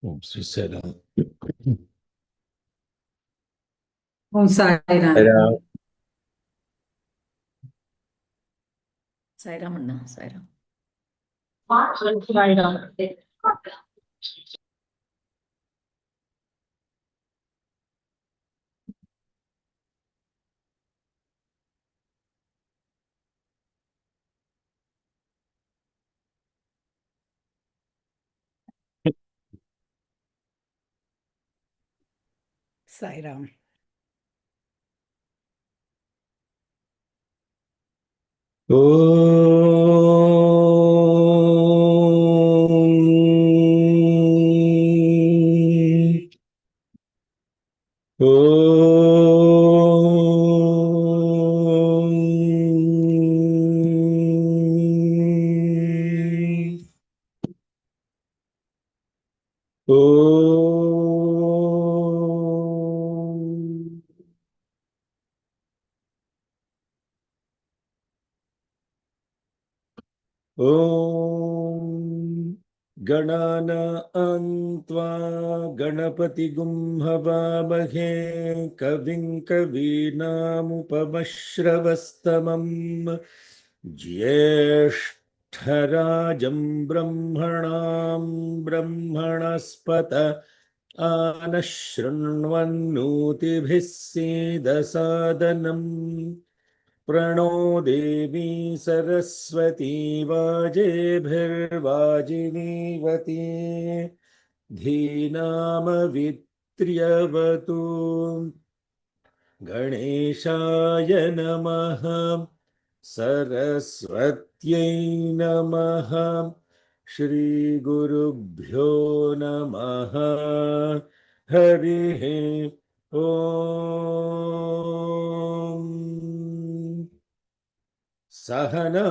Om Sri Sairam. Om Sairam. Sairam. Sairam Anna. Sairam. Sairam. Sairam. ॐ गणानान्त्वा गणपतिगुं हवामहे कविं कवीनामुपमश्रवस्तमम् ज्येष्ठराजं ब्रह्मणां ब्रह्मणस्पत आनः शृण्वन्नोतिभिः सीदसादनम् प्रणो देवी सरस्वती वाजेभिर्वाजिनीवती धीनामवित्र्यवतु गणेशाय नमः सरस्वत्यै नमः श्रीगुरुभ्यो नमः हरिः ॐ सहना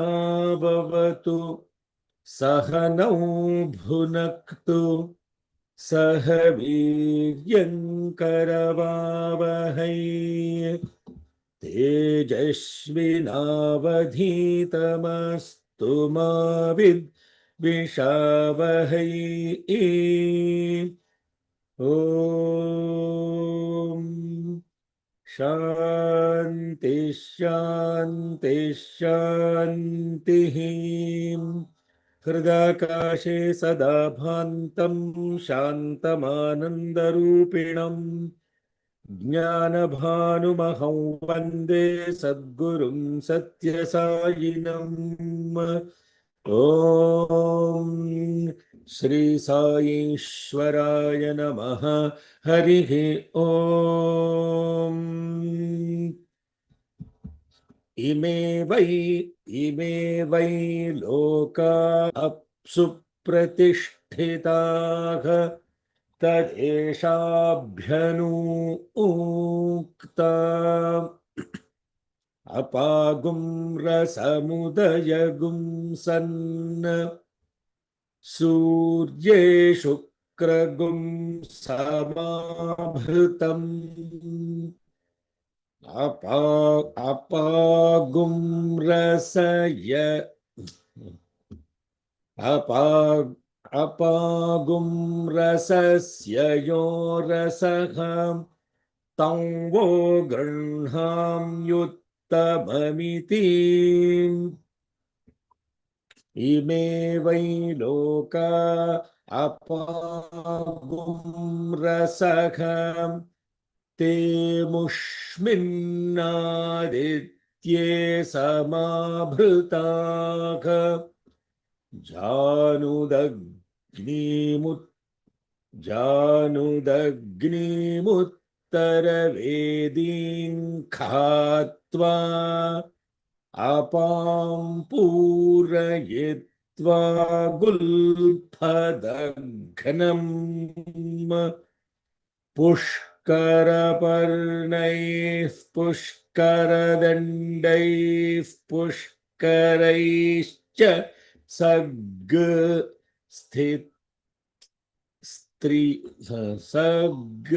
भवतु सहनौ भुनक्तु सह वीर्यङ्करवावहै तेजस्विनावधीतमस्तु मा विद्विषावहै ॐ शान्ति शान्ति शान्तिः हृदाकाशे सदा भान्तं शान्तमानन्दरूपिणम् ज्ञानभानुमहं वन्दे सद्गुरुं सत्यसायिनम् ॐ श्री साईश्वराय नमः हरिः ॐ इमे वै लोका अप्सु प्रतिष्ठिताः तदेषाभ्यनूक्ता अपागुं रसमुदयगुं सन् सूर्ये शुक्रगुं समाभृतम् अपागुं रसय अपागुं रसस्य यो रसः तं वो गृह्णाम्युत्तममिति इमे वै लोका अपागुं रसः ते मुष्मिन्नादित्ये समाभृताः जानुदग्निमुत्तरवेदीं खात्वा अपां पूरयित्वा गुल्फदघ्नम् पुष्करपर्णैः पुष्करदण्डैः पुष्करैश्च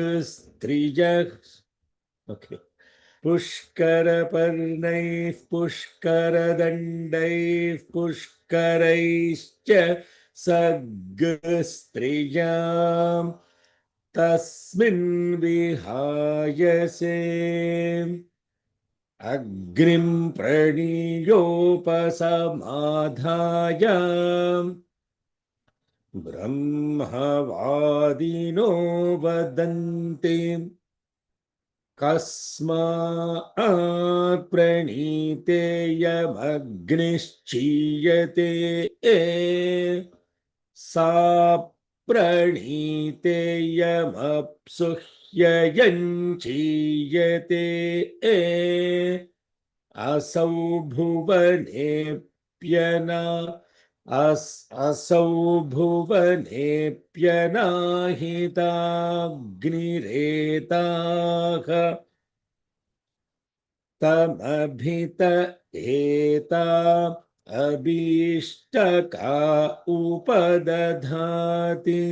सग्स्त्रिजः okay पुष्करपर्णैः पुष्करदण्डैः पुष्करैश्च Saggastriyam tasmin vihayase Agrim praniyopasamadhaya Brahmavadino vadanti Kasmaat praniteyamagnischiyate Sa praniteyamapsuhyayanchiyate Asau bhuvanepyana asau bhuvanepyanahitagniretah tamabhita eta abhishtaka upadadhati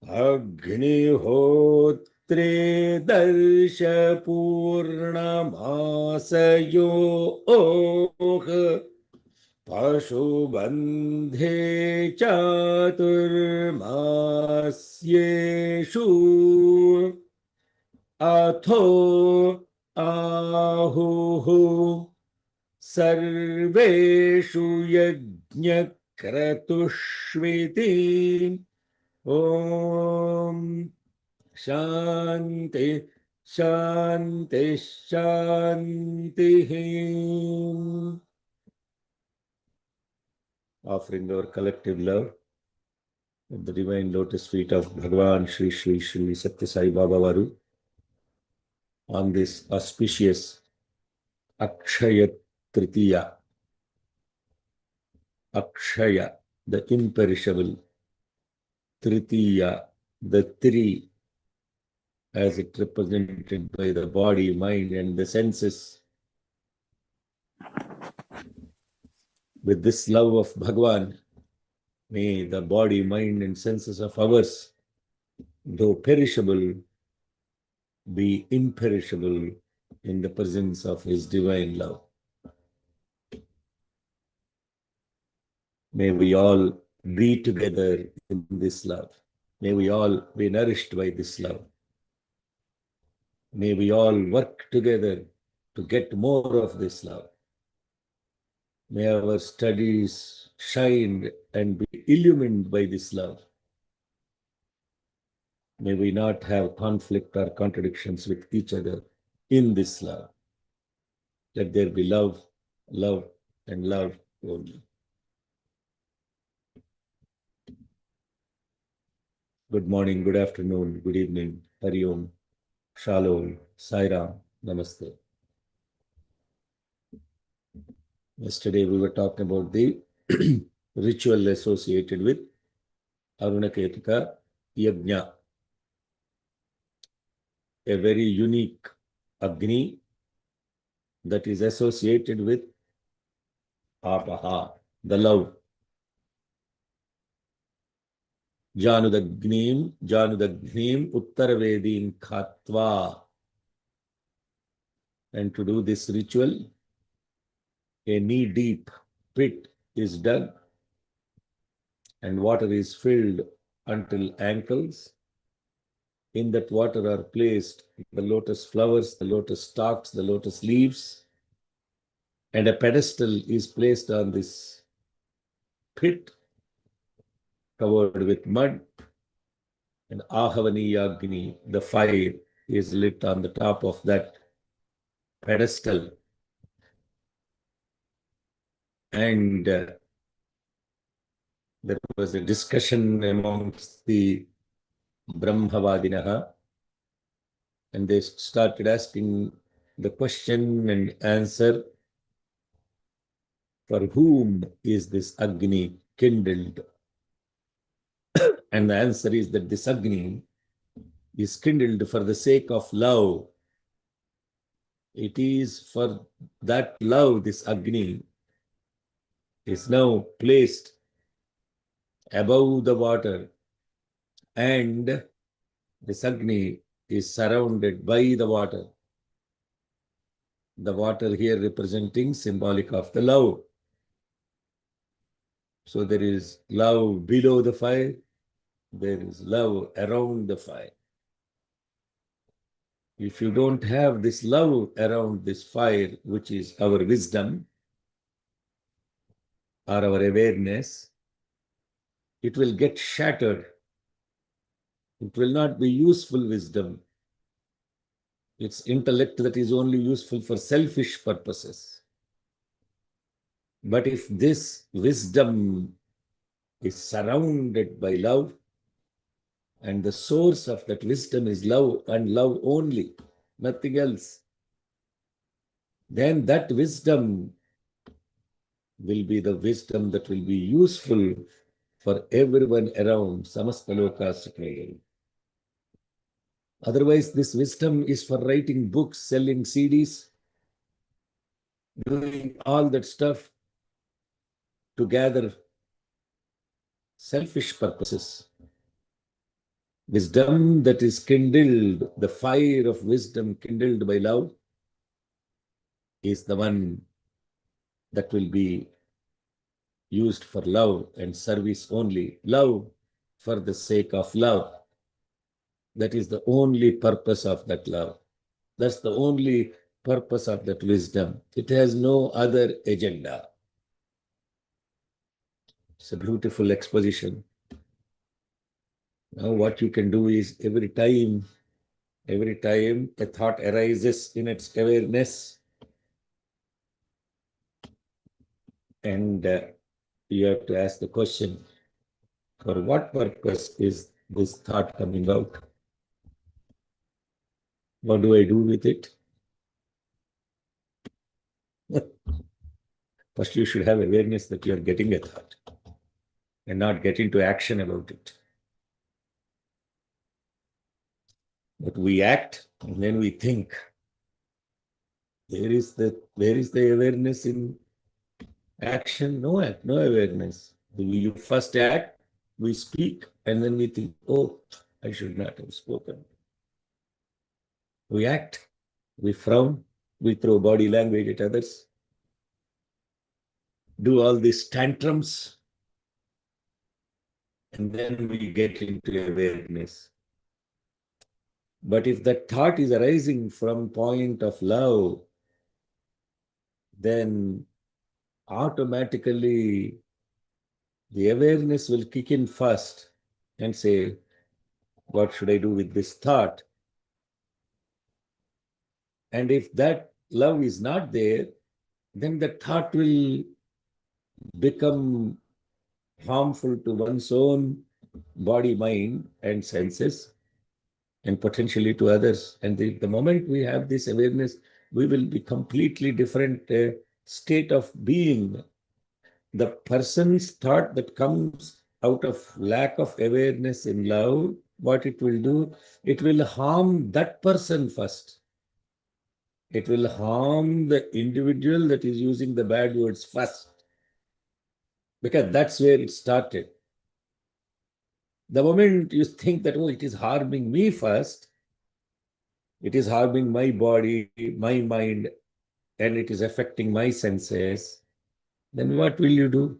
Agnihotre darsha purnamasayo Pashubandhe chaturmasyeshu Atho ahuhu Sarveshu yajnakratushviti Om Shanti Shanti Shanti Offering our collective love at the divine lotus feet of Bhagavan Shri Shri Shri Satya Sai Baba Varu on this auspicious Akshaya Tritiya. Akshaya, the imperishable. Tritiya, the three, as it represented by the body, mind, and the senses. With this love of Bhagavan, may the body, mind, and senses of ours, though perishable, be imperishable in the presence of His divine love. May we all be together in this love. May we all be nourished by this love. May we all work together to get more of this love. May our studies shine and be illumined by this love. May we not have conflict or contradictions with each other in this love. Let there be love, love, and love only. Good morning, good afternoon, good evening, Hari Om, Shalom, Sai Ram, Namaste. Yesterday we were talking about the ritual associated with Arunaketika Yajna, a very unique Agni that is associated with Apaha, the love. Janudagnim Uttaravedin Khatva. And to do this ritual, a knee-deep pit is dug and water is filled until ankles. In that water are placed the lotus flowers, the lotus stalks, the lotus leaves, and a pedestal is placed on this pit covered with mud, and Ahavaniya Agni, the fire, is lit on the top of that pedestal. And there was a discussion amongst the Brahmavadinaha, and they started asking the question and answer, for whom is this Agni kindled? And the answer is that this Agni is kindled for the sake of love. It is for that love, this Agni is now placed above the water, and this Agni is surrounded by the water. The water here representing symbolic of the love. So there is love below the fire, there is love around the fire. If you don't have this love around this fire, which is our wisdom or our awareness, it will get shattered. It will not be useful wisdom. It's intellect that is only useful for selfish purposes. But if this wisdom is surrounded by love, and the source of that wisdom is love and love only, nothing else, then that wisdom will be the wisdom that will be useful for everyone around. Samasta loka sukha. Otherwise, this wisdom is for writing books, selling CDs, doing all that stuff to gather selfish purposes. Wisdom that is kindled, the fire of wisdom kindled by love, is the one that will be used for love and service only. Love for the sake of love. That is the only purpose of that love. That's the only purpose of that wisdom. It has no other agenda. It's a beautiful exposition. Now, what you can do is every time a thought arises in its awareness, and you have to ask the question, for what purpose is this thought coming out? What do I do with it? First, you should have awareness that you are getting a thought and not get into action about it. But we act and then we think. Where is the awareness in action? No awareness. You first act, we speak, and then we think, oh, I should not have spoken. We act, we frown, we throw body language at others, do all these tantrums, and then we get into awareness. But if that thought is arising from point of love, then automatically the awareness will kick in first and say, what should I do with this thought? And if that love is not there, then the thought will become harmful to one's own body, mind, and senses, and potentially to others. And the moment we have this awareness, we will be completely different state of being. The person's thought that comes out of lack of awareness in love, what it will do, it will harm that person first. It will harm the individual that is using the bad words first, because that's where it started. The moment you think that, oh, it is harming me first, it is harming my body, my mind, and it is affecting my senses, then what will you do?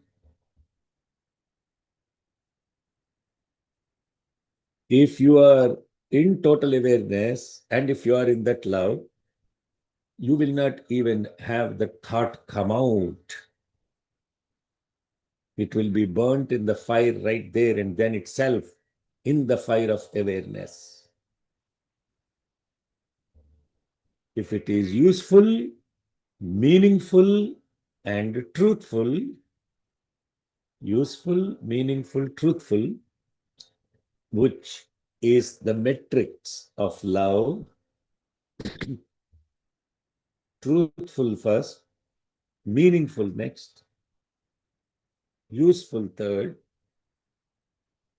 If you are in total awareness and if you are in that love, you will not even have the thought come out. It will be burnt in the fire right there and then itself, in the fire of awareness. If it is useful, meaningful, and truthful, useful, meaningful, truthful, which is the metrics of love, truthful first, meaningful next, useful third,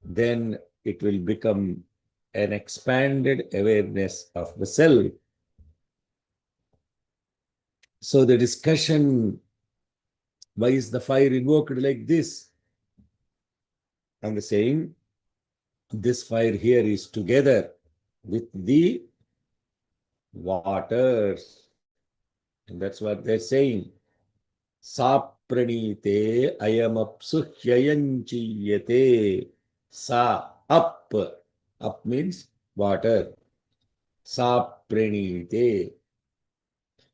then it will become an expanded awareness of the self. So the discussion, why is the fire invoked like this? I'm saying this fire here is together with the waters. And that's what they're saying. Sa pranite ayamapsu hyayanchiyate. Sa up. Up means water. Sa pranite.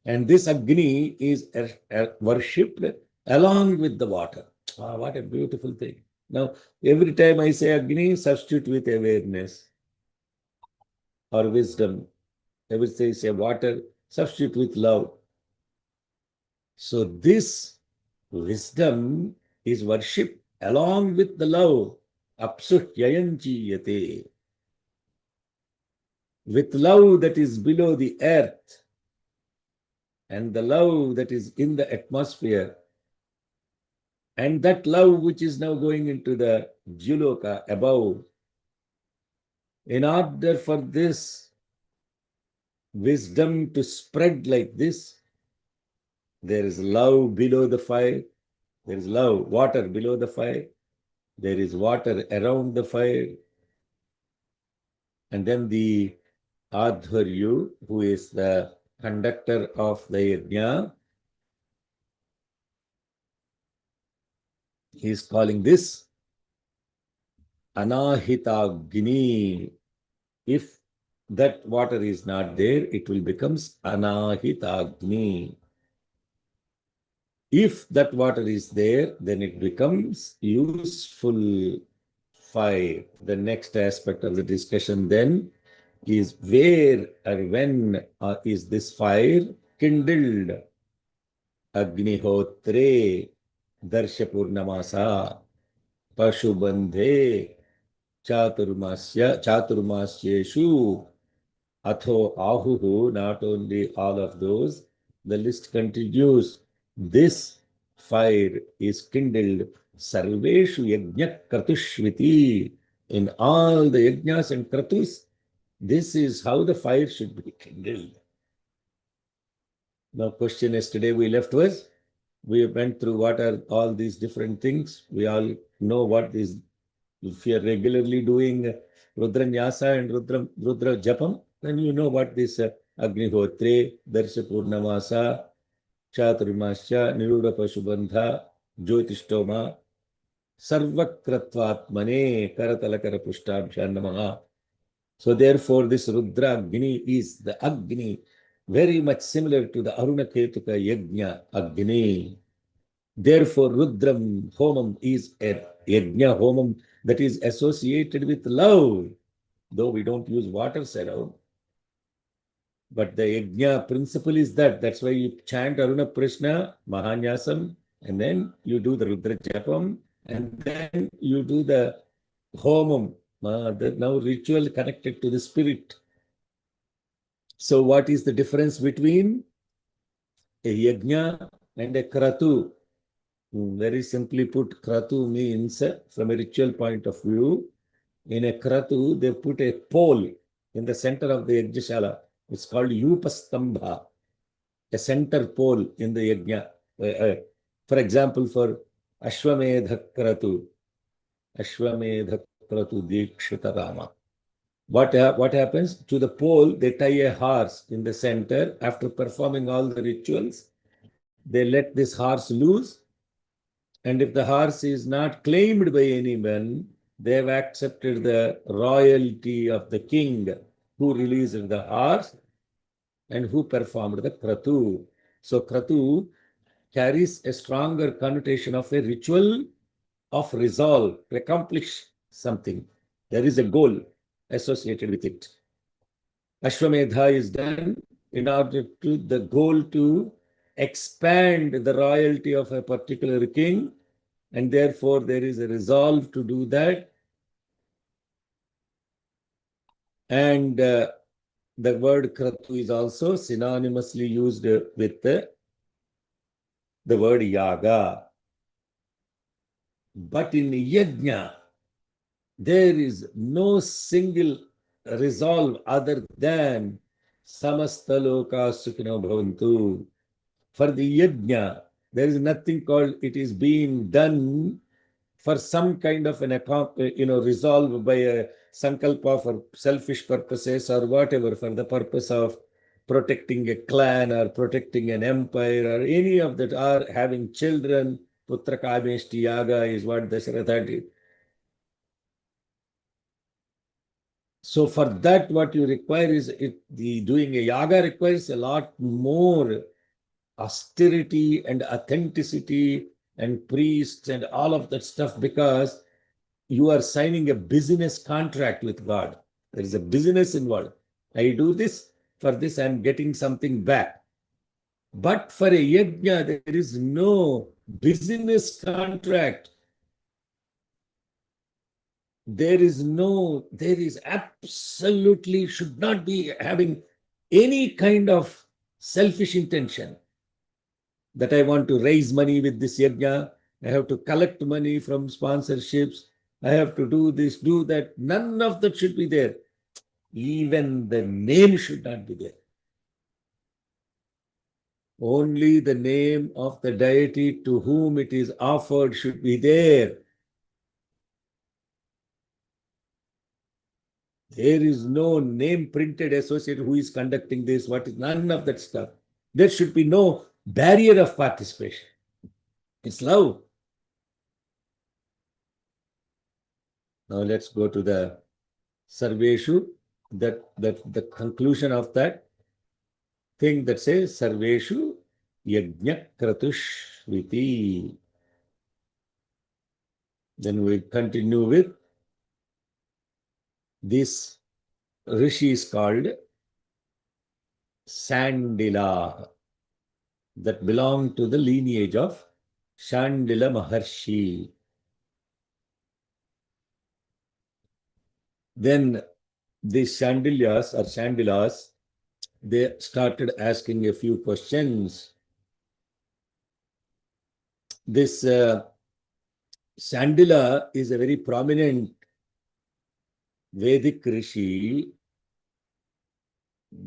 And this Agni is worshipped along with the water. Ah, what a beautiful thing. Now, every time I say Agni, substitute with awareness or wisdom. Every time I say water, substitute with love. So this wisdom is worshipped along with the love. Apsuhyayanchiyate. With love that is below the earth and the love that is in the atmosphere, and that love which is now going into the Juloka above. In order for this wisdom to spread like this, there is love below the fire, there is love, water below the fire, there is water around the fire, and then the Adharyu, who is the conductor of the yajna, he is calling this Anahitagni. If that water is not there, it will become Anahitagni. If that water is there, then it becomes useful fire. The next aspect of the discussion then is where or when is this fire kindled? Agnihotre, Darshapurnamasa, Pashubandhe, Chaturmasyeshu, Atho Ahuhu, not only all of those, the list continues. This fire is kindled Sarveshu Yajna Kratushviti. In all the yajnas and kratus, this is how the fire should be kindled. Now, question yesterday we left was, we went through what are all these different things. We all know what is, if you are regularly doing Rudranyasa and Rudra Japam, then you know what this Agnihotre, Darsha Purnamasa, Chaturmasya, Niruda Pashubandha, Jyotishtoma, Sarvakratvatmane, Karatalakara Pushtabhya Namaha. So therefore, this Rudra Agni is the Agni, very much similar to the Aruna Ketuka Yajna Agni. Therefore, Rudram Homam is a Yajna Homam that is associated with love, though we don't use waters around. But the Yajna principle is that. That's why you chant Aruna Prishna, Mahanyasam, and then you do the Rudra Japam, and then you do the Homam, the now ritual connected to the spirit. So what is the difference between a Yajna and a Kratu? Very simply put, Kratu means, from a ritual point of view, in a Kratu, they put a pole in the center of the Yajnashala. It's called Yupastambha, a center pole in the Yajna. For example, for Ashwamedha Kratu Dikshita Rama. What happens? To the pole, they tie a horse in the center. After performing all the rituals, they let this horse loose. And if the horse is not claimed by anyone, they have accepted the royalty of the king who released the horse and who performed the kratu. So kratu carries a stronger connotation of a ritual of resolve to accomplish something. There is a goal associated with it. Ashwamedha is done in order to the goal to expand the royalty of a particular king, and therefore there is a resolve to do that. And the word kratu is also synonymously used with the word yaga. But in yajna, there is no single resolve other than samasta loka sukhino bhavantu. For the yajna, there is nothing called it is being done for some kind of an resolve by a sankalpa for selfish purposes or whatever, for the purpose of protecting a clan or protecting an empire or any of that, or having children. Putra Kameshti Yaga is what Dasharatha did. So for that, what you require is doing a yaga requires a lot more austerity and authenticity and priests and all of that stuff, because you are signing a business contract with God. There is a business involved. I do this, for this I'm getting something back. But for a yajna, there is no business contract. There is absolutely should not be having any kind of selfish intention that I want to raise money with this yajna, I have to collect money from sponsorships, I have to do this, do that. None of that should be there. Even the name should not be there. Only the name of the deity to whom it is offered should be there. There is no name printed associated who is conducting this, what is, none of that stuff. There should be no barrier of participation. It's love. Now let's go to the Sarveshu, that the conclusion of that thing that says Sarveshu Yajna Kratushviti. Then we continue with this Rishi is called Sandila, that belong to the lineage of Shandila Maharshi. Then these Shandilas, they started asking a few questions. This Sandila is a very prominent Vedic Rishi,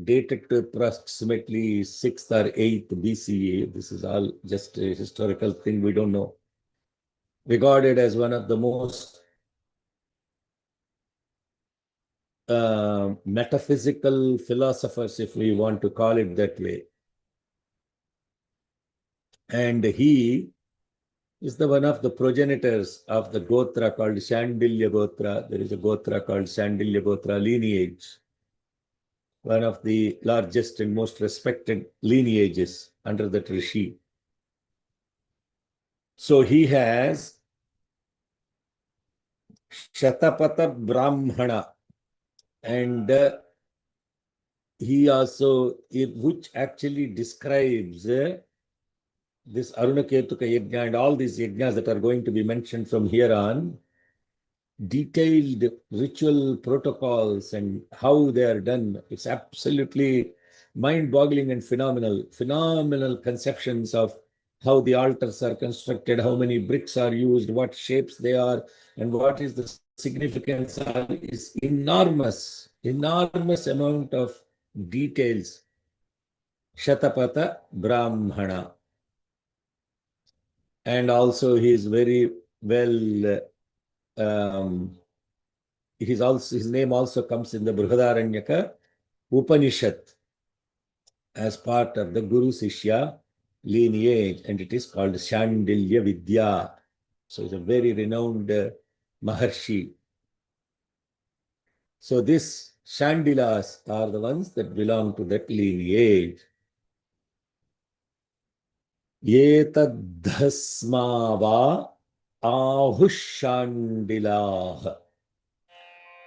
dated to approximately 6th or 8th BCE. This is all just a historical thing, we don't know. Regarded as one of the most metaphysical philosophers, if we want to call it that way. And he is the one of the progenitors of the Gotra called Shandilya Gotra. There is a Gotra called Shandilya Gotra lineage, one of the largest and most respected lineages under that Rishi. So he has Shatapatha Brahmana, and he also, which actually describes this Arunaketuka Yajna and all these yajnas that are going to be mentioned from here on, detailed ritual protocols and how they are done. It's absolutely mind-boggling and phenomenal conceptions of how the altars are constructed, how many bricks are used, what shapes they are, and what is the significance is enormous amount of details. Shatapatha Brahmana. And also he is very well, his name also comes in the Brihadaranyaka Upanishad as part of the Guru Sishya lineage, and it is called Shandilya Vidya. So it's a very renowned Maharshi. So these Shandilas are the ones that belong to that lineage. Yetadhasma va ahushandilah.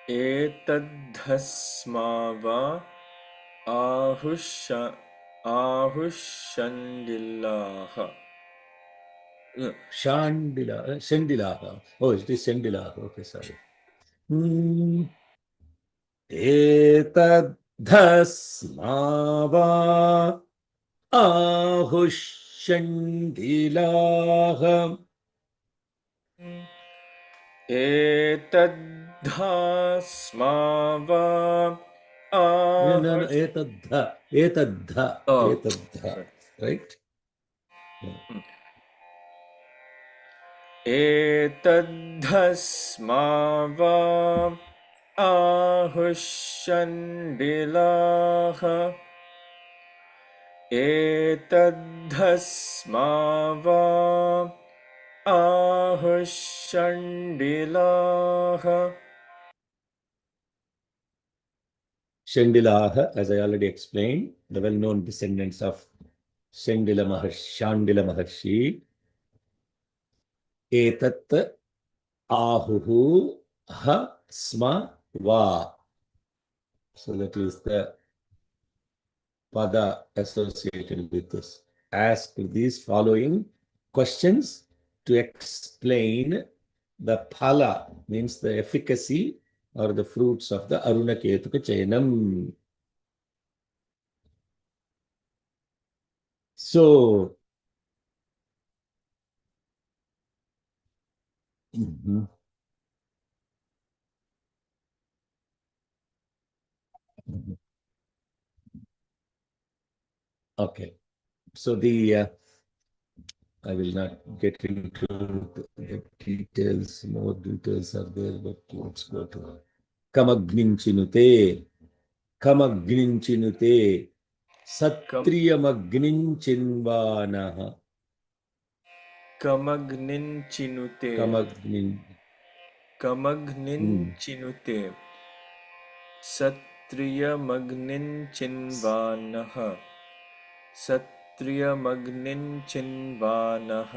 Etadhasma va ahushandilah. Shandilah. Oh, it is Shandilah. Okay, sorry. Etadhasma va ahushandilah. Etadhasma va No, etadha, right? Etadhasma va ahushandilah. एतद्धस्मावा आहुषण्डिलाः Shandilaha, as I already explained, the well-known descendants of Shandila Maharshi. Etat ahuhu ha sma va. So that is the pada associated with this. Ask these following questions to explain the phala, means the efficacy or the fruits of the Aruna Ketuka Chainam. So, okay. So I will not get into the details. More details are there, but let's go to Kamagninchinute. Kamagninchinute. Satriyamagninchinvanaha. कमग्निञ्चिनुते Kamagnin. कमग्निञ्चिनुते सत्रियमग्निञ्चिन्वानः सत्रियमग्निञ्चिन्वानः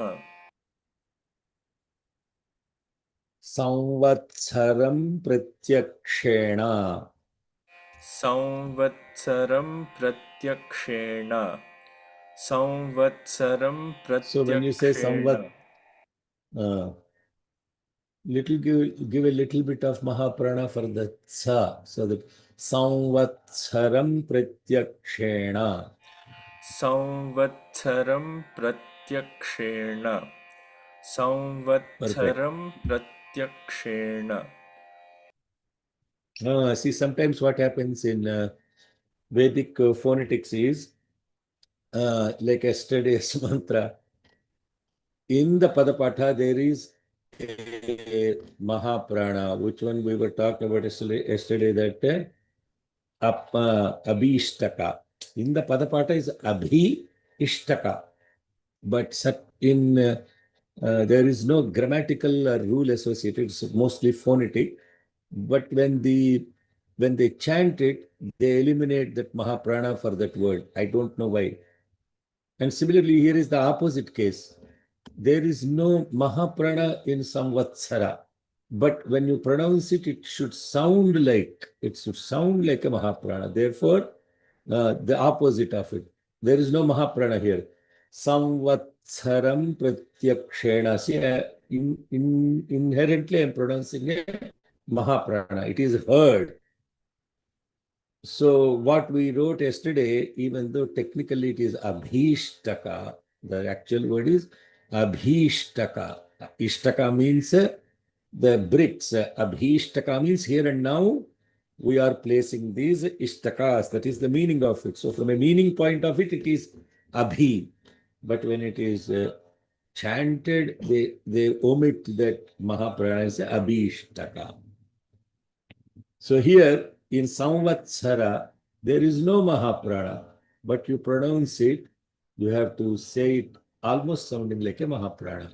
Samvatsaram pratyakshena. संवत्सरं प्रत्यक्षेण संवत्सरं So when you say प्रत्यक्षेण give a little bit of Mahaprana for the tsa. So that Samvatsaram pratyakshena. संवत्सरं प्रत्यक्षेण संवत्सरं प्रत्यक्षेण See, sometimes what happens in Vedic phonetics is, like yesterday's mantra, in the Padapatha there is a Mahaprana, which one we were talking about yesterday that Abhishtaka. In the Padapatha is Abhishtaka, but there is no grammatical rule associated. It's mostly phonetic. But when they chant it, they eliminate that Mahaprana for that word. I don't know why. And similarly, here is the opposite case. There is no Mahaprana in Samvatsara. But when you pronounce it, it should sound like a Mahaprana. Therefore, the opposite of it. There is no Mahaprana here. Samvatsaram pratyakshena. See, inherently I'm pronouncing it Mahaprana. It is heard. So what we wrote yesterday, even though technically it is Abhishtaka, the actual word is Abhishtaka. Ishtaka means the bricks. Abhishtaka means here and now we are placing these ishtakas. That is the meaning of it. So from a meaning point of it, it is Abhi. But when it is chanted, they omit that Mahaprana and say Abhishtaka. So here in Samvatsara, there is no Mahaprana, but you pronounce it, you have to say it almost sounding like a Mahaprana.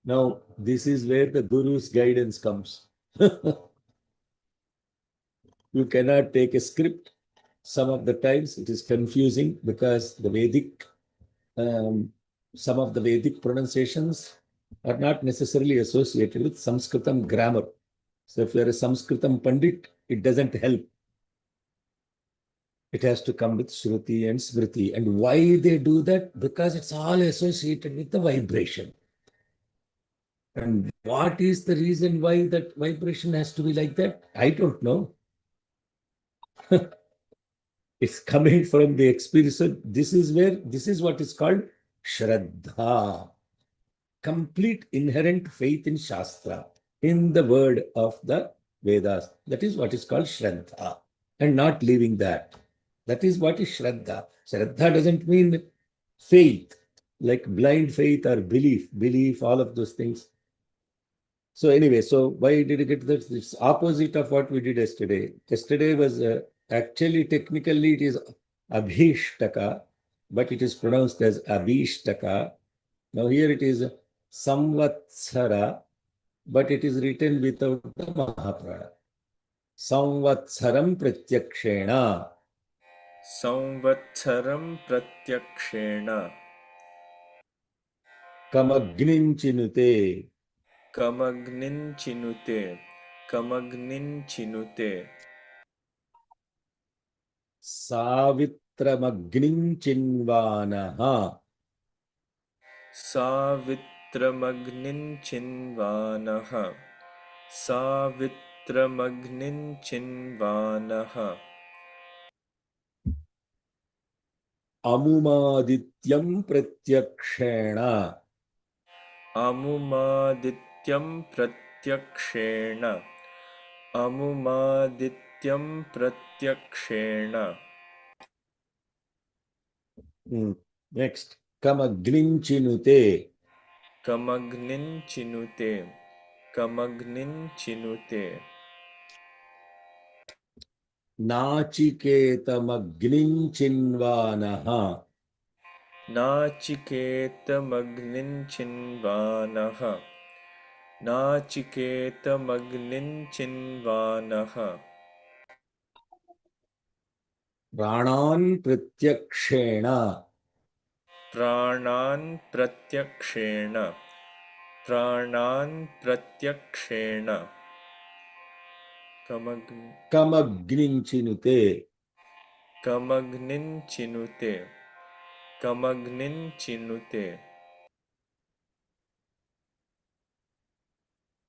Now, this is where the Guru's guidance comes. You cannot take a script. Some of the times it is confusing because the Vedic, some of the Vedic pronunciations are not necessarily associated with Sanskritam grammar. So if you are a Sanskritam Pandit, it doesn't help. It has to come with Shruti and Smriti. And why they do that? Because it's all associated with the vibration. And what is the reason why that vibration has to be like that? I don't know. It's coming from the experience. So this is what is called Shraddha. Complete inherent faith in Shastra, in the word of the Vedas. That is what is called Shraddha. And not leaving that. That is what is Shraddha. Shraddha doesn't mean faith, like blind faith or belief, all of those things. So anyway, so why did you get that? It's opposite of what we did yesterday. Yesterday was actually technically it is Abhishtaka, but it is pronounced as Abhishtaka. Now here it is Samvatsara, but it is written without the Mahaprana. Samvatsaram Pratyakshena. संवत्सरं प्रत्यक्षेण Kamagnincinute. कमग्निं चिनुते कमग्निं चिनुते Savitramagnincinvanaha. सावित्रमग्निं चिन्वानः सावित्रमग्निं चिन्वानः Amumadityam Pratyakshena. अमुमादित्यं प्रत्यक्षेण अमुमादित्यं प्रत्यक्षेण Next, Kamagnincinute. कमग्निं चिनुते कमग्निं चिनुते Nachiketamagnincinvanaha. नाचिकेतमग्निं चिन्वानः नाचिकेतमग्निं चिन्वानः Pranan Pratyakshena. प्राणान् प्रत्यक्षेण प्राणान् प्रत्यक्षेण Kamagnincinute. कमग्निं चिनुते कमग्निं चिनुते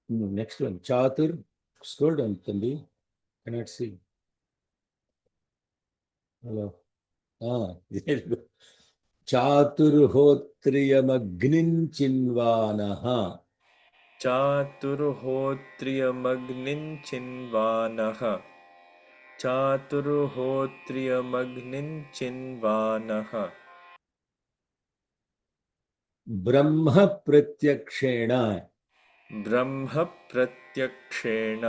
Next one, Chatur. Scroll down, Tambi. Cannot see. Hello. There you go. Chaturhotriyamagnincinvanaha. चातुर्होत्रियमग्निं चिन्वानः चातुर्होत्रियमग्निं चिन्वानः Brahma Pratyakshena. Brahma प्रत्यक्षेण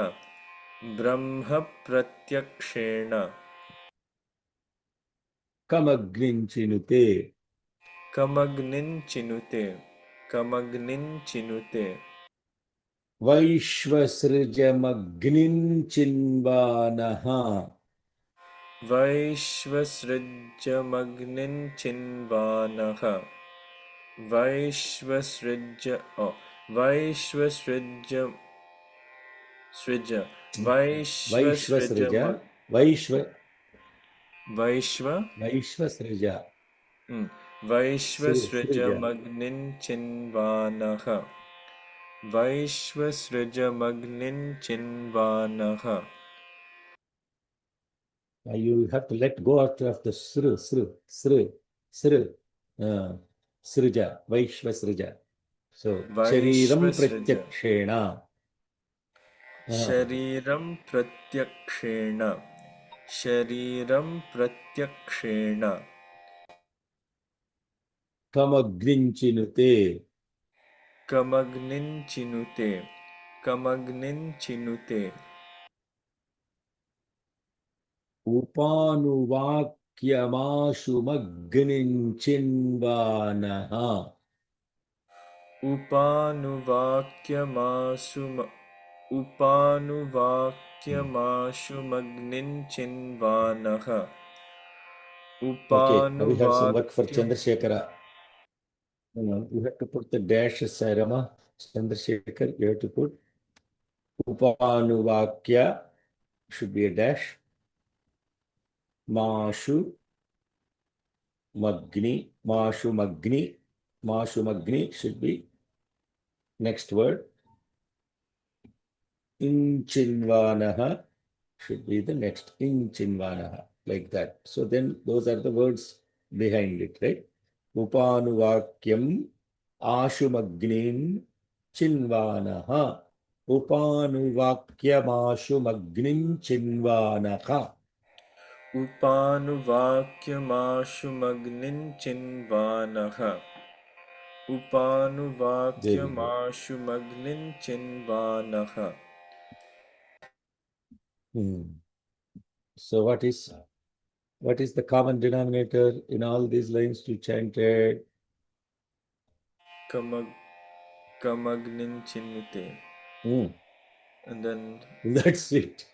Brahma प्रत्यक्षेण Kamagnincinute. कमग्निं चिनुते कमग्निं चिनुते Vaishvasrijamagnincinvanaha. वैश्वसृजमग्निं चिन्वानः वैश्वसृज वैश्वसृज सृज Vaishvasrija. वैश्वसृजमग् वैश्व Vaishvasrija. Srija. वैश्वसृजमग्निं चिन्वानः वैश्वसृजमग्निं चिन्वानः You have to let go of the srija, Vaishvasrija. So, Shariram वैश्वसृज Pratyakshena. शरीरं प्रत्यक्षेण शरीरं प्रत्यक्षेण Kamagnincinute. कमग्निं चिनुते कमग्निं चिनुते Upanuvakyamashumagnincinvanaha. उपानुवाक्यमाशुमग्निं चिन्वानः Okay, now we have some work for उपानुवाक्यं Chandrasekhara. You have to put the dash, Sairama. Chandrasekhar, you have to put Upanuvakya, should be a dash. Mashu Magni, Mashu Magni, Mashu Magni should be next word. Inchinvanaha should be the next. Inchinvanaha, like that. So then those are the words behind it, right? Upanuvakyam Ashumagnin Chinvanaha. Upanuvakyamashumagnin Chinvanaha. उपानुवाक्यमाशुमग्निं चिन्वानः उपानुवाक्यमाशुमग्निं चिन्वानः So what is What is the common denominator in all these lines you chanted? Kamagnin Chinute. Hmm. And then That's it.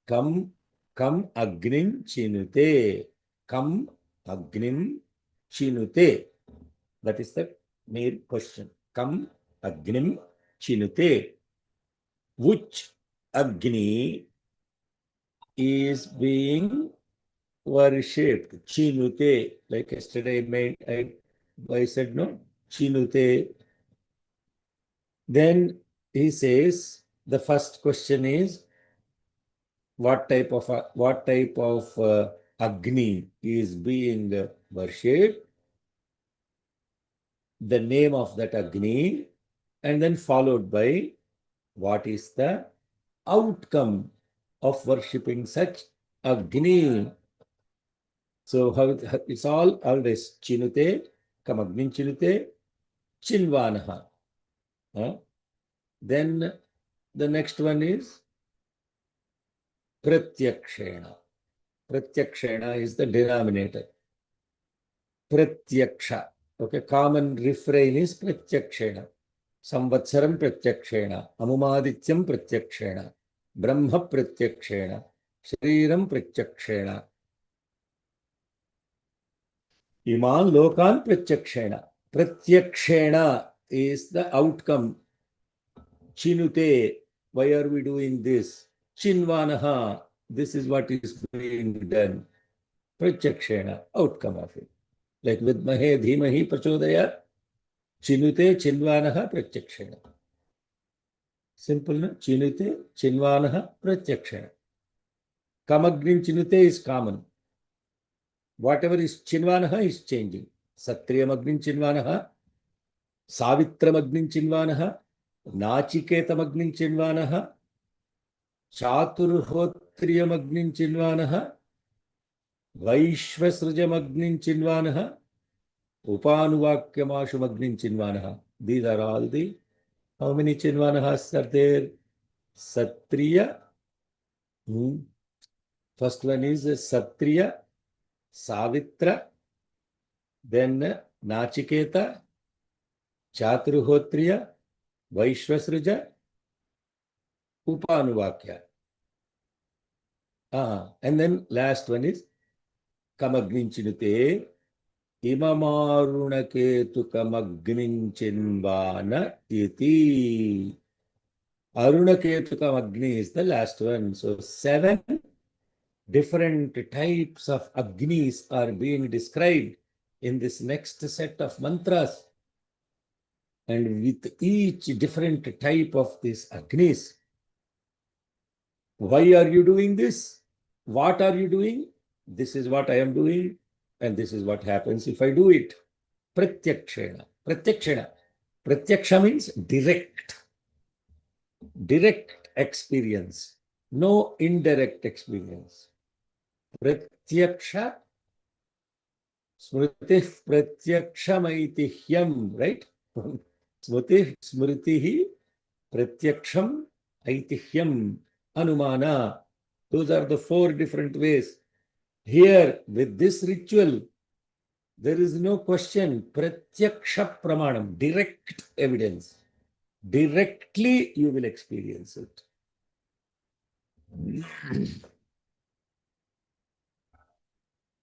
Kam agnim chinute. Kam agnim chinute. That is the main question. Kam agnim chinute. Which Agni is being worshipped? Chinute. Like yesterday, I said no. Chinute. Then he says the first question is what type of Agni is being worshipped, the name of that Agni, and then followed by what is the outcome of worshipping such Agni. So how it's all always Chinute, Kamagnin Chinute, Chinvanaha. Then the next one is Pratyakshena. Pratyakshena is the denominator. Pratyaksha. Okay, common refrain is Pratyakshena. Samvatsaram Pratyakshena. Amumadityam Pratyakshena. Brahma Pratyakshena. Shriram Pratyakshena. Iman Lokan Pratyakshena. Pratyakshena is the outcome. Chinute, why are we doing this? Chinvanaha, this is what is being done. Pratyakshena, outcome of it. Like Vidmahe Dhimahi Prachodaya, Chinute Chinvanaha Pratyakshena. Simple, no? Chinute Chinvanaha Pratyakshena. Kamagnin Chinute is common. Whatever is Chinvanaha is changing. Satriyamagnin Chinvanaha, Savitramagnin Chinvanaha, Nachiketamagnin Chinvanaha, Chaturhotriyamagnin Chinvanaha, Vaishvasrujamagnin Chinvanaha, Upanuvakyamashumagnin Chinvanaha. These are all the, how many Chinvanahas are there? Satriya. First one is Satriya, Savitra, then Nachiketa, Chaturhotriya, Vaishvasruja, Upanuvakya. And then last one is Kamagninchinute, Imamarunaketu Kamagninchinvana iti. Arunaketu Kamagni is the last one. So 7 different types of Agnis are being described in this next set of mantras. And with each different type of this Agnis, why are you doing this? What are you doing? This is what I am doing, and this is what happens if I do it. Pratyakshena. Pratyakshena. Pratyaksha means direct. Direct experience. No indirect experience. Pratyaksha. Smriti pratyakshamaityam, right? Smritihi pratyaksham aitihyam anumana. Those are the 4 different ways. Here, with this ritual, there is no question. Pratyaksha pramanam, direct evidence. Directly you will experience it.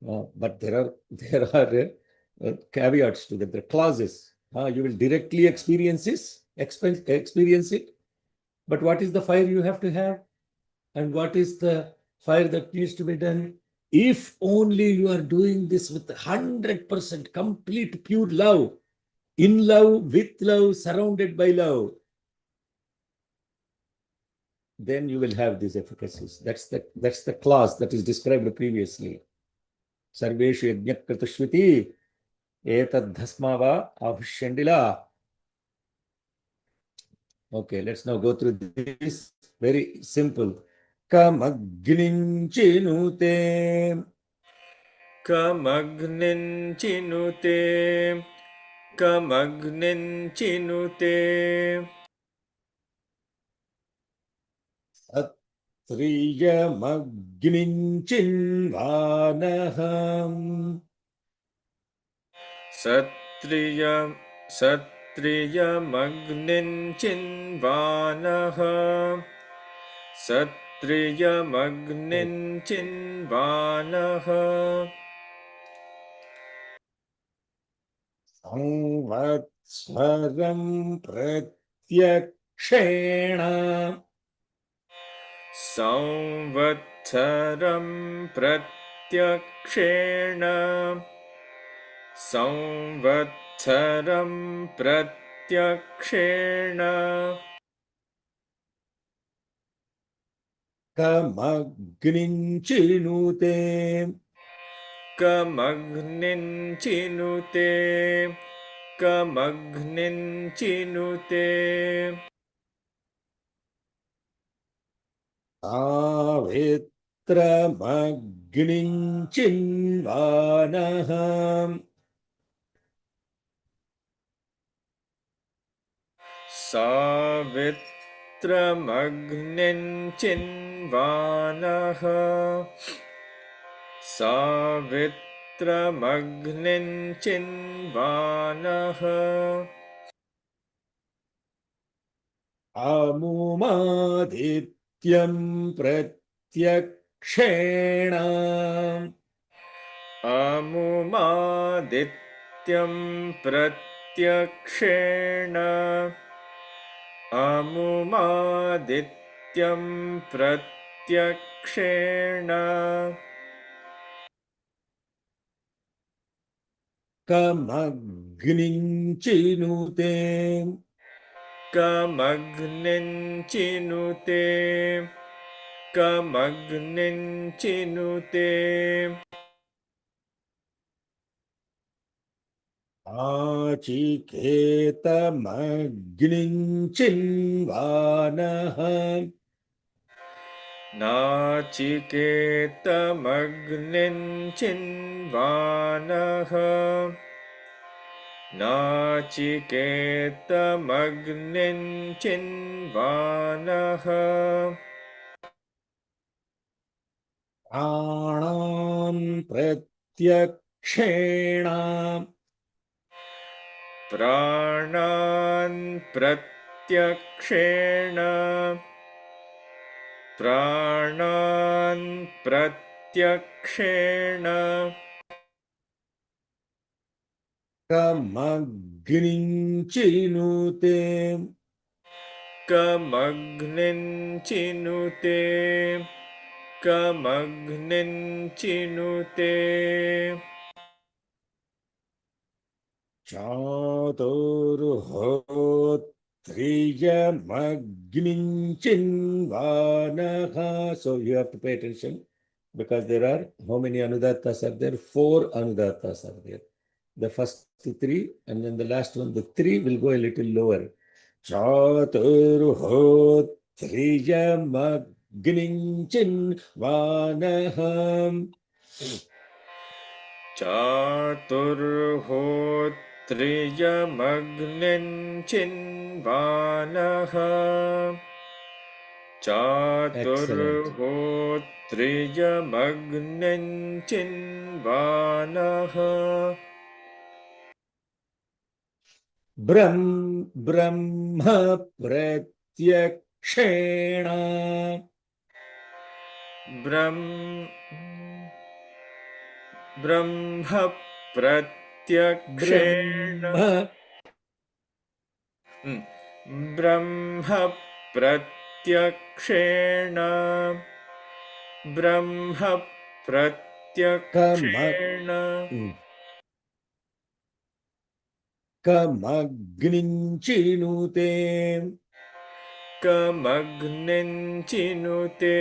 But there are caveats to that. There are clauses. You will directly experience it. But what is the fire you have to have? And what is the fire that needs to be done? If only you are doing this with 100% complete pure love, in love, with love, surrounded by love, then you will have these efficacies. That's the clause that is described previously. Sarveshu yajñakritushviti etadhasma va avshandila. Okay, let's now go through this. Very simple. Kamagninchinute. Kamagnin Chinute. Kamagnin Chinute. क्षत्रियमग्निञ्चिन्वानः सत्रियमग्निञ्चिन्वानः सत्रियमग्निञ्चिन्वानः संवत्सरं प्रत्यक्षेण संवत्सरं प्रत्यक्षेण संवत्सरं प्रत्यक्षेण कमग्निञ्चिनुते कमग्निञ्चिनुते कमग्निञ्चिनुते आवित्रमग्निञ्चिन्वानः सावित्रमग्निञ्चिन्वानः सावित्रमग्निञ्चिन्वानः अमुमादित्यं प्रत्यक्षेण अमुमादित्यं प्रत्यक्षेण अमुमादित्यं प्रत्यक्षेण कमग्निञ्चिनुते कमग्निञ्चिनुते कमग्निञ्चिनुते आचिकेतमग्निञ्चिन्वानः नाचिकेतमग्निञ्चिन्वानः नाचिकेतमग्निञ्चिन्वानः प्राणान् प्रत्यक्षेण प्राणान् प्रत्यक्षेण प्राणान् प्रत्यक्षेण कमग्निञ्चिनुते कमग्निञ्चिनुते कमग्निञ्चिनुते चातुर्होत्रियमग्निञ्चिन्वानः. So you have to pay attention because there are, how many anudattas are there? 4 anudattas are there. The first 3 and then the last one, the 3 will go a little lower. Chaturhotriyamagninchinvanaham. चातुर्होत्रियमग्निञ्चिन्वानः चातुर्होत्रियमग्निञ्चिन्वानः Brahma प्रत्यक्षेण Brahma प्रत्यक्षेण Brahma प्रत्यक्षेण Brahma प्रत्यक्षेण कमग्निञ्चिनुते कमग्निञ्चिनुते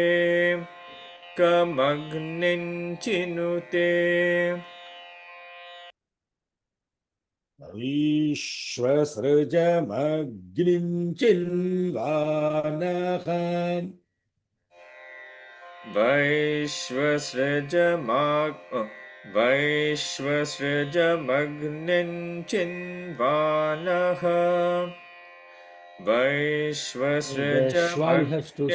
कमग्निञ्चिनुते वैश्वसृजमग्निञ्चिन्वानः वैश्वसृजमग्निञ्चिन्वानः The shwa you have to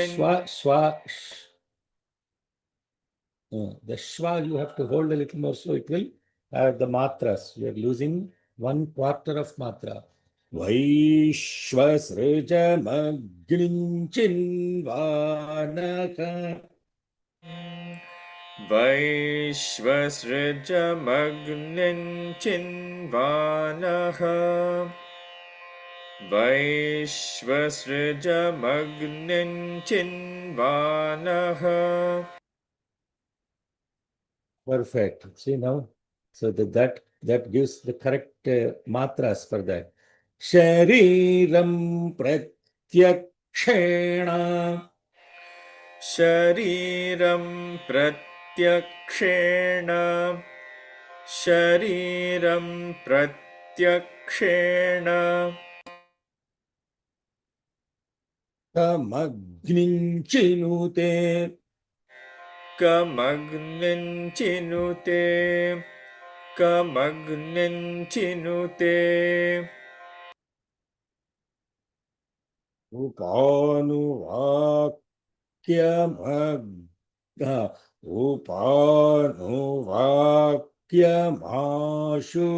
the shwa you have to hold a little more, so it will have the matras. You are losing 1/4 of matra. Vaishvasrajamagninchinvanaka. वैश्वसृजमग्निञ्चिन्वानः वैश्वसृजमग्निञ्चिन्वानः. Perfect. See now, so that gives the correct matras for that. Shariram pratyakshena. शरीरं प्रत्यक्षेण शरीरं प्रत्यक्षेण Kamagninchinute. कमग्निञ्चिनुते कमग्निञ्चिनुते Upanuvakyamagashu.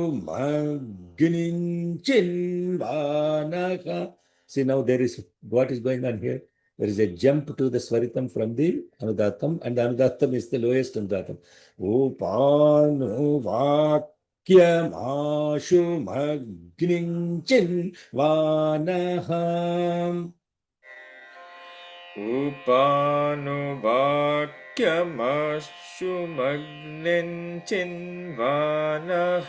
See now there is what is going on here. There is a jump to the swaritam from the anudatam, and the anudatam is the lowest anudatam. Upanuvakyamagashu magninchinvanaha. उपानुवाक्यमश्रुमग्निञ्चिन्वानः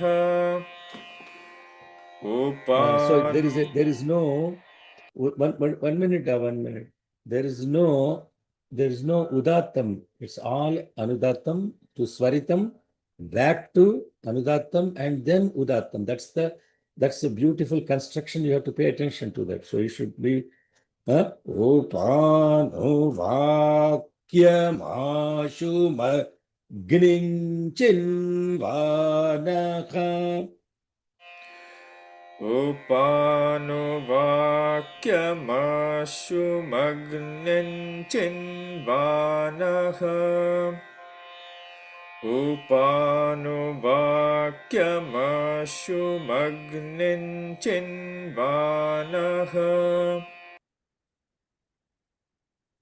So there is no 1 minute. 1 minute. There is no udattam. It's all anudattam to swaritam, back to anudattam, and then udattam. That's a beautiful construction. You have to pay attention to that. So you should be upanuvakyamashumagninchinvanaka. उपानुवाक्यमश्रुमग्निञ्चिन्वानः उपानुवाक्यमश्रुमग्निञ्चिन्वानः.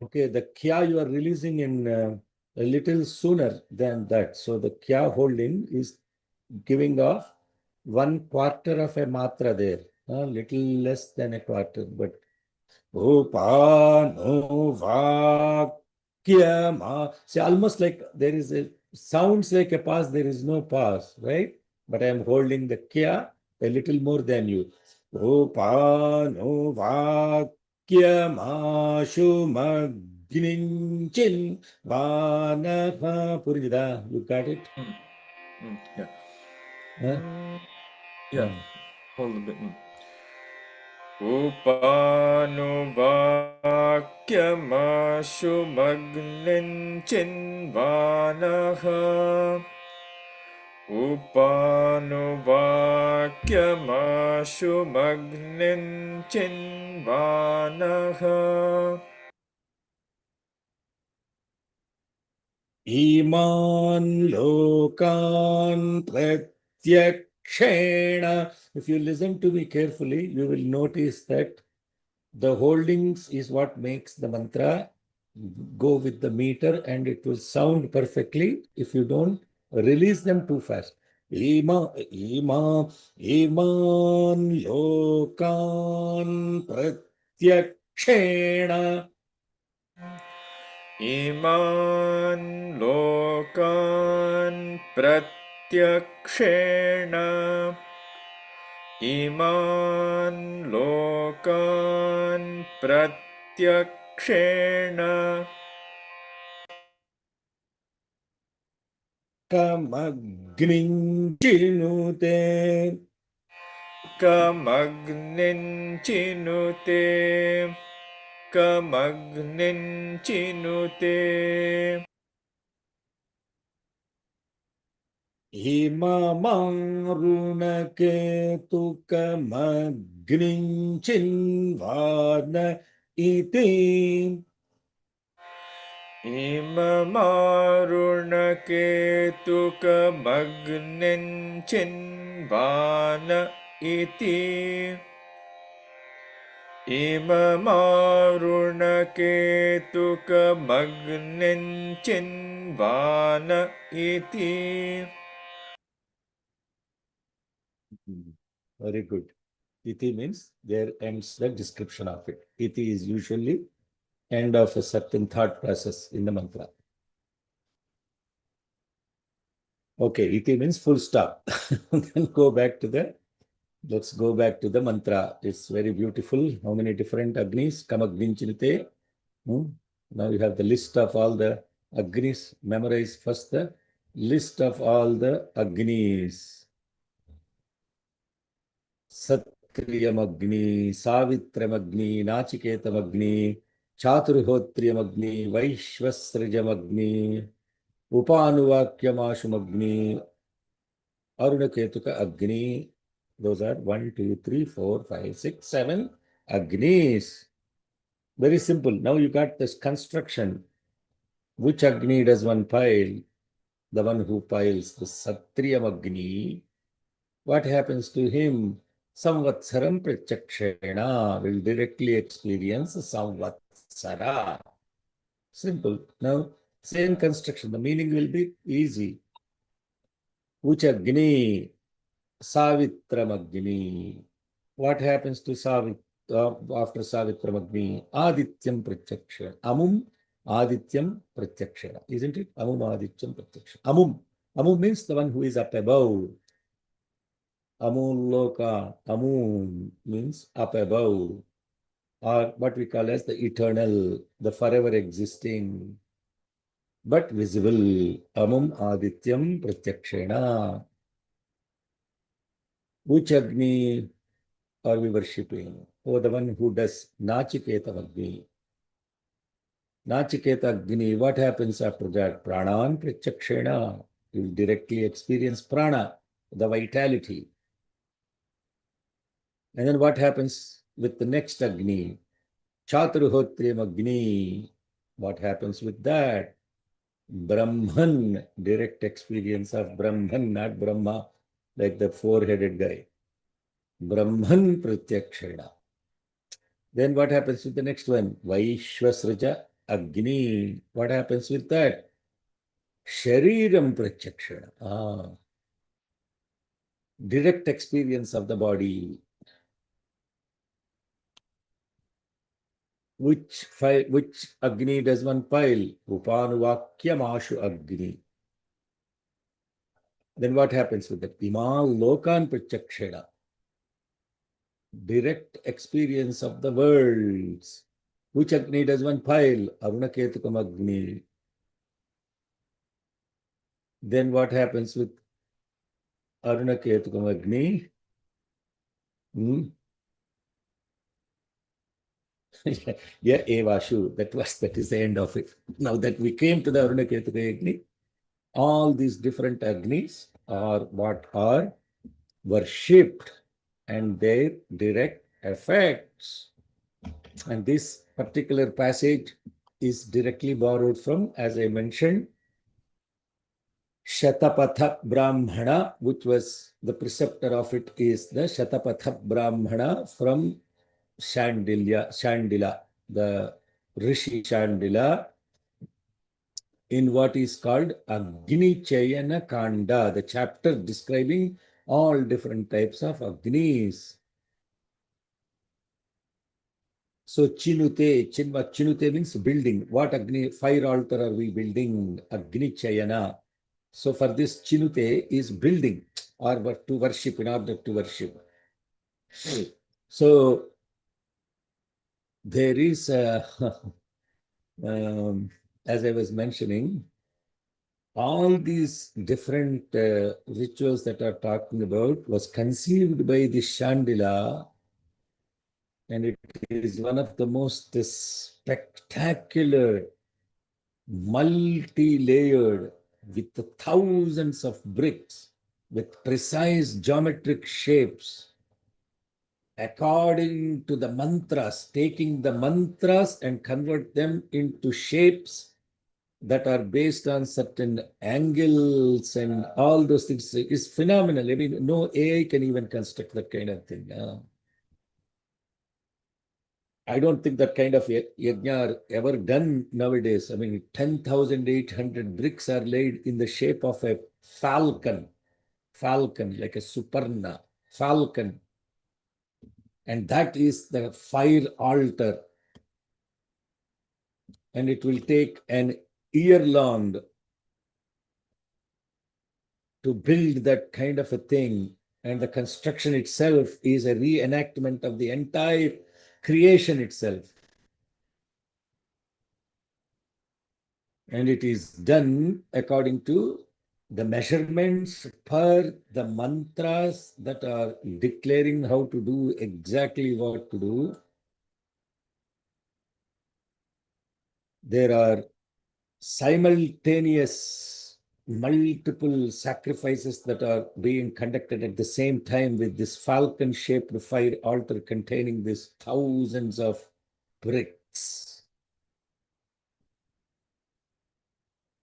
Okay, the kya you are releasing in a little sooner than that. So the kya holding is giving off 1/4 of a matra there, a little less than a quarter, but Upanuvakyama. See, almost like there is a sounds like a pause, there is no pause, right? But I am holding the kya a little more than you. Upanuvakyamashumagninchinvanaha. Purinjida, you got it? Yeah. Huh? Yeah. Hold a bit. उपानुवाक्यमश्रुमग्निञ्चिन्वानः उपानुवाक्यमश्रुमग्निञ्चिन्वानः. Iman lokan pratyakshena. If you listen to me carefully, you will notice that the holdings is what makes the mantra go with the meter, and it will sound perfectly if you don't release them too fast. Iman lokan pratyakshena. इमान् लोकान् प्रत्यक्षेण इमान् लोकान् प्रत्यक्षेण Kamagninchinute. कमग्निञ्चिनुते कमग्निञ्चिनुते हिममरुणकेतुकमग्निञ्चिन्वान इति इममारुणकेतुकमग्निञ्चिन्वान इति इममारुणकेतुकमग्निञ्चिन्वान इति Very good. Iti means there ends the description of it. Iti is usually end of a certain thought process in the mantra. Okay, iti means full stop. Then let's go back to the mantra. It's very beautiful. How many different Agnis? Kamagninchinite. Now you have the list of all the Agnis. Memorize first the list of all the Agnis. Satriyamagni, Savitramagni, Nachiketamagni, Chaturhotriyamagni, Vaishvasrijamagni, Upanuvakyamashumagni, Arunaketuka Agni. Those are 1, 2, 3, 4, 5, 6, 7 Agnis. Very simple. Now you got this construction. Which Agni does one pile? The one who piles the Satriyamagni. What happens to him? Samvatsaram Pratyakshena will directly experience Samvatsara. Simple. Now, same construction. The meaning will be easy. Uchagni, Savitramagni. What happens to after Savitramagni? Adityam Pratyakshena. Amum Adityam Pratyakshena. Isn't it? Amum Adityam Pratyakshena. Amum means the one who is up above. Amuloka, Amun means up above, or what we call as the eternal, the forever existing, but visible. Amum Adityam Pratyakshena. Which Agni are we worshipping? Oh, the one who does Nachiketa Agni. Nachiketa Agni, what happens after that? Pranan Pratyakshena. You will directly experience prana, the vitality. And then what happens with the next Agni? Chaturhotriyam Agni. What happens with that? Brahman, direct experience of Brahman, not Brahma, like the four-headed guy. Brahman Pratyakshena. Then what happens with the next one? Vaishvasraja Agni. What happens with that? Shariram Pratyakshena. Direct experience of the body. Which Agni does one pile? Upanuvakyam Agni. Then what happens with that? Imal Lokan Pratyakshena. Direct experience of the worlds. Which Agni does one pile? Arunaketukam Agni. Then what happens with Arunaketukam Agni? Yeah, Evashu. That is the end of it. Now that we came to the Arunaketukam Agni, all these different Agnis are what are worshipped and their direct effects. And this particular passage is directly borrowed from, as I mentioned, Shatapatha Brahmana, which was the preceptor of it is the Shatapatha Brahmana from Shandila, the Rishi Shandila, in what is called Agni Chayana Kanda, the chapter describing all different types of Agnis. So Chinute means building. What Agni, fire altar are we building? Agni Chayana. So for this Chinute is building or to worship, in order to worship. So there is, as I was mentioning, all these different rituals that are talking about was conceived by the Shandila, and it is one of the most spectacular, multi-layered with the thousands of bricks, with precise geometric shapes, according to the mantras, taking the mantras and convert them into shapes that are based on certain angles and all those things is phenomenal. I mean, no AI can even construct that kind of thing. I don't think that kind of yajna are ever done nowadays. I mean, 10,800 bricks are laid in the shape of a falcon, like a Suparna, falcon. And that is the fire altar. And it will take an year long to build that kind of a thing. And the construction itself is a reenactment of the entire creation itself. And it is done according to the measurements per the mantras that are declaring how to do exactly what to do. There are simultaneous multiple sacrifices that are being conducted at the same time with this falcon-shaped fire altar containing these thousands of bricks.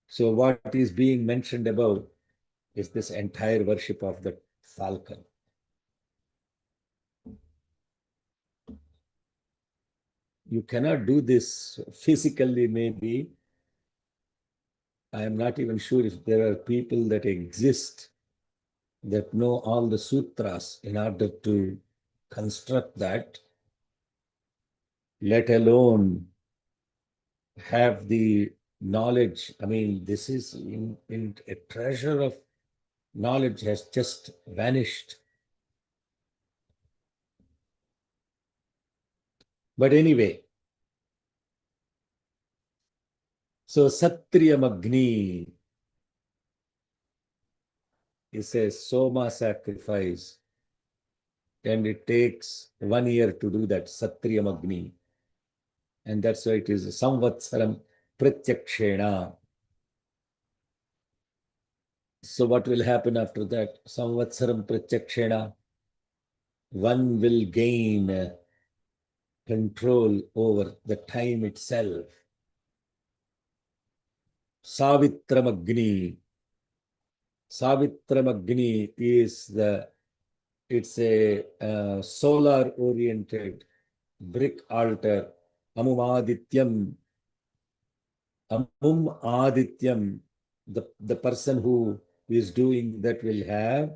So what is being mentioned above is this entire worship of the falcon. You cannot do this physically, maybe. I am not even sure if there are people that exist that know all the sutras in order to construct that, let alone have the knowledge. I mean, this is in a treasure of knowledge has just vanished. But anyway, so Satriyam Agni is a Soma sacrifice, and it takes 1 year to do that, Satriyam Agni. And that's why it is Samvatsaram Pratyakshena. So what will happen after that? Samvatsaram Pratyakshena, one will gain control over the time itself. Savitram Agni. Savitram Agni is it's a solar oriented brick altar. Amum Adityam. Amum Adityam. The person who is doing that will have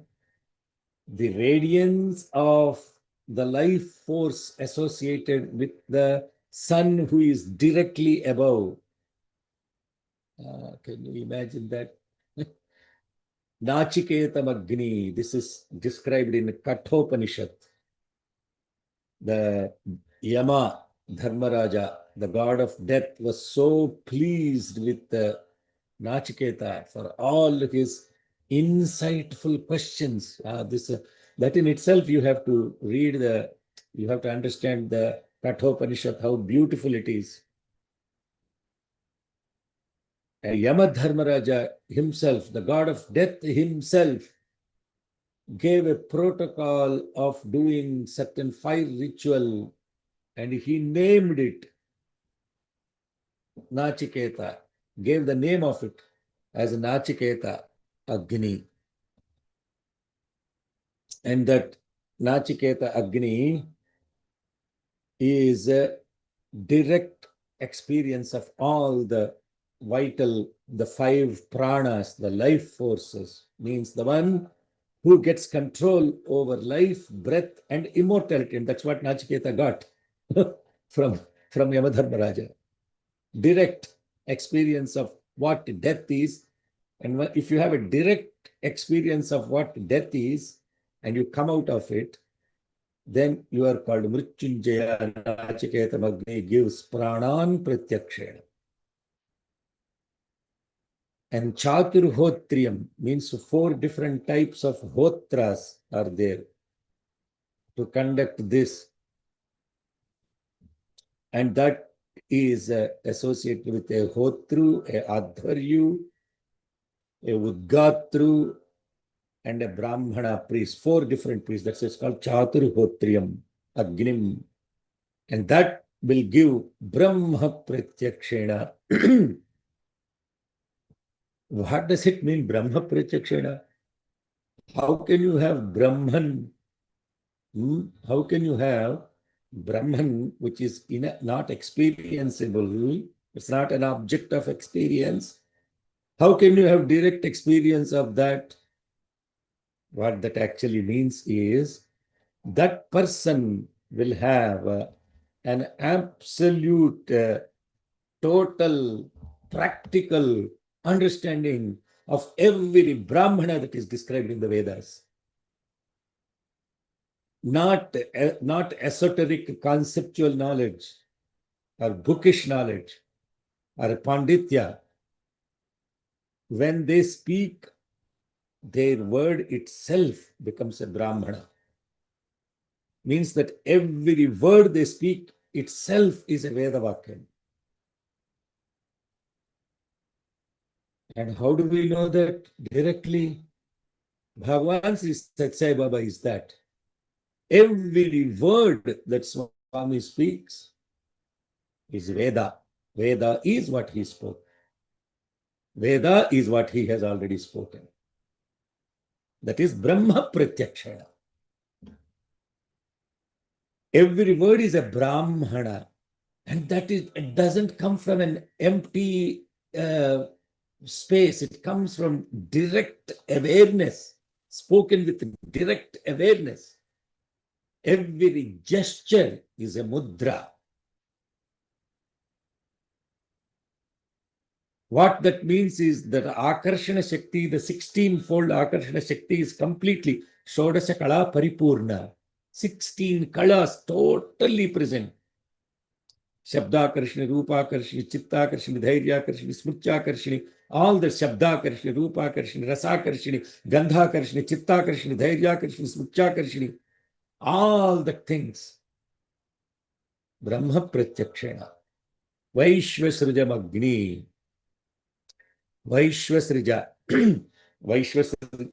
the radiance of the life force associated with the sun who is directly above. Can you imagine that? Nachiketam Agni. This is described in Kathopanishad. The Yama Dharmaraja, the god of death, was so pleased with Nachiketa for all his insightful questions. That in itself you have to read you have to understand the Kathopanishad, how beautiful it is. And Yama Dharmaraja himself, the god of death himself, gave a protocol of doing certain fire ritual, and he named it Nachiketa, gave the name of it as Nachiketa Agni. And that Nachiketa Agni is a direct experience of all the vital, the 5 pranas, the life forces, means the one who gets control over life, breath, and immortality. And that's what Nachiketa got from Yamadharmaraja. Direct experience of what death is. And if you have a direct experience of what death is, and you come out of it, then you are called Mrityunjaya. Nachiketam Agni gives pranan pratyakshena. And Chaturhotriyam means 4 different types of hotras are there to conduct this. And that is associated with a hotru, a adharyu, a Udgatru, and a Brahmana priest, 4 different priests. That's it's called Chaturhotriyam, Agnim. And that will give Brahma Pratyakshena. What does it mean, Brahma Pratyakshena? How can you have Brahman? How can you have Brahman, which is not experienceable? It's not an object of experience. How can you have direct experience of that? What that actually means is that person will have an absolute, total, practical understanding of every Brahmana that is described in the Vedas. Not esoteric conceptual knowledge or bookish knowledge or panditya. When they speak, their word itself becomes a Brahmana. Means that every word they speak itself is a Vedavakyam. And how do we know that directly? Bhagavan Sri Satsai Baba is that. Every word that Swami speaks is Veda. Veda is what he spoke. Veda is what he has already spoken. That is Brahma Pratyakshana. Every word is a Brahmana. And that is, it doesn't come from an empty space. It comes from direct awareness, spoken with direct awareness. Every gesture is a mudra. What that means is that Akarshana Shakti, the 16-fold Akarshana Shakti is completely Shodasha Kala Paripurna. 16 kalas totally present. Shabdakarshini, Rupakarshini, Chittakarshini, Dhairyakarshini, Smrityakarshini, all the Shabdakarshini, Rupakarshini, Rasakarshini, Gandhakarshini, Chittakarshini, Dhairyakarshini, Smrityakarshini, all the things. Brahma Pratyakshena. Vaishvasrujam Agni. Vaishvasrija. Vaishvasrija.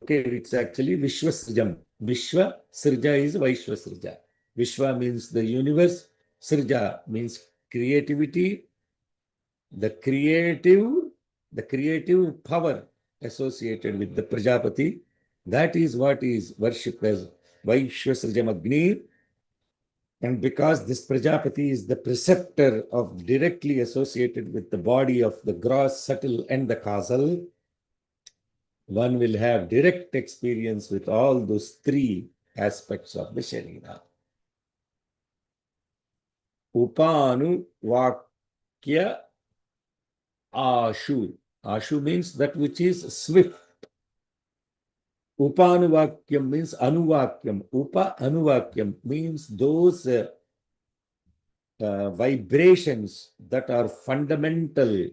Okay, it's actually Vishvasrijam. Vishva Srija is Vaishvasrija. Vishva means the universe. Srija means creativity. The creative power associated with the Prajapati. That is what is worshipped as Vaishvasrijam Agni. And because this Prajapati is the preceptor of directly associated with the body of the gross, subtle, and the causal, one will have direct experience with all those 3 aspects of the Sharira. Upanu Vakya Ashu. Ashu means that which is swift. Upanuvakyam means anuvakyam. Upa anuvakyam means those vibrations that are fundamental.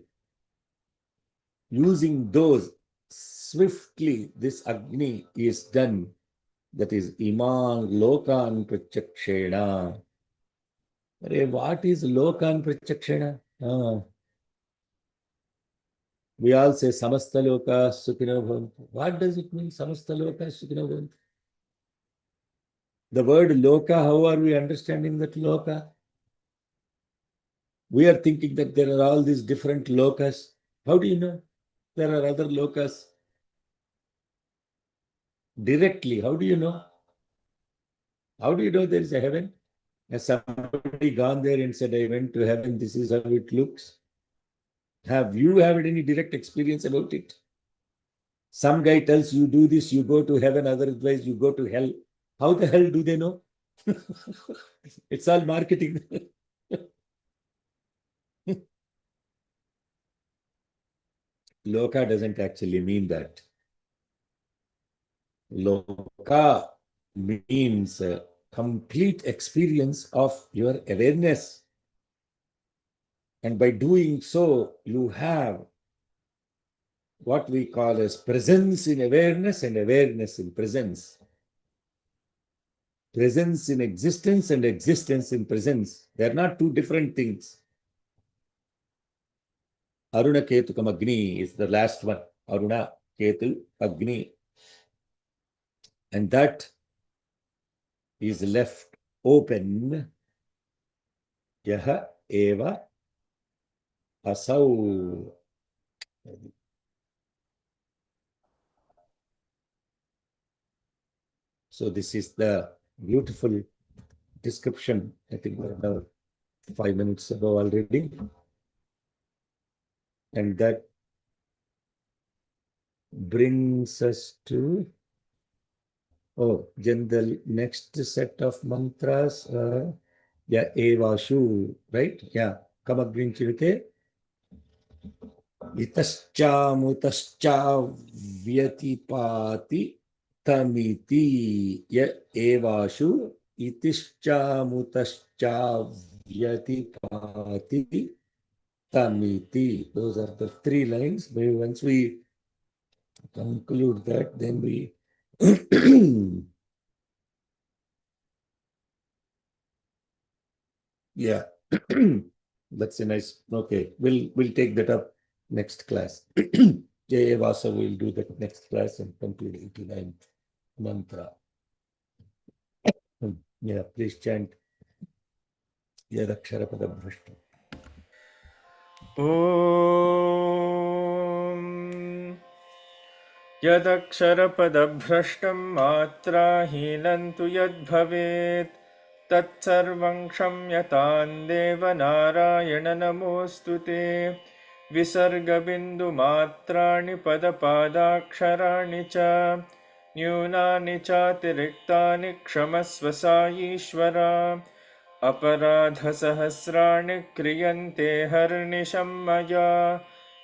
Using those swiftly, this Agni is done. That is Iman Lokan Pratyakshena. What is Lokan Pratyakshena? We all say Samasta Loka Sukhino Bhavantu. What does it mean, Samasta Loka Sukhino Bhavantu? The word Loka, how are we understanding that Loka? We are thinking that there are all these different lokas. How do you know there are other lokas? Directly, how do you know? How do you know there is a heaven? Has somebody gone there and said, I went to heaven, this is how it looks? Have you had any direct experience about it? Some guy tells you do this, you go to heaven, otherwise you go to hell. How the hell do they know? It's all marketing. Loka doesn't actually mean that. Loka means a complete experience of your awareness. And by doing so, you have what we call as presence in awareness and awareness in presence. Presence in existence and existence in presence. They are not 2 different things. Aruna Ketukam Agni is the last one. Aruna, Ketu, Agni. And that is left open. Yaha eva asau. So this is the beautiful description. I think we have 5 minutes ago already. And that brings us to, then the next set of mantras, Evashu, right? Yeah, Kamagrinchirite. Itascha mutascha vyatipati tamiti evashu itischa mutascha vyatipati tamiti. Those are the 3 lines. But once we conclude that, then we yeah. That's a nice. Okay, we'll take that up next class. Jay Vasa will do that next class and complete 89 mantra. Yeah, please chant Yadakshara Padabhrashtam. ॐ यदक्षरपदभ्रष्टं मात्राहीनं तु यद्भवेत् तत्सर्वं क्षम्यतां देवनारायण नमोऽस्तु ते विसर्गबिन्दुमात्राणि पदपादाक्षराणि च न्यूनानि चातिरिक्तानि क्षमस्व साईश्वर अपराधसहस्राणि क्रियन्ते हर्निशं मया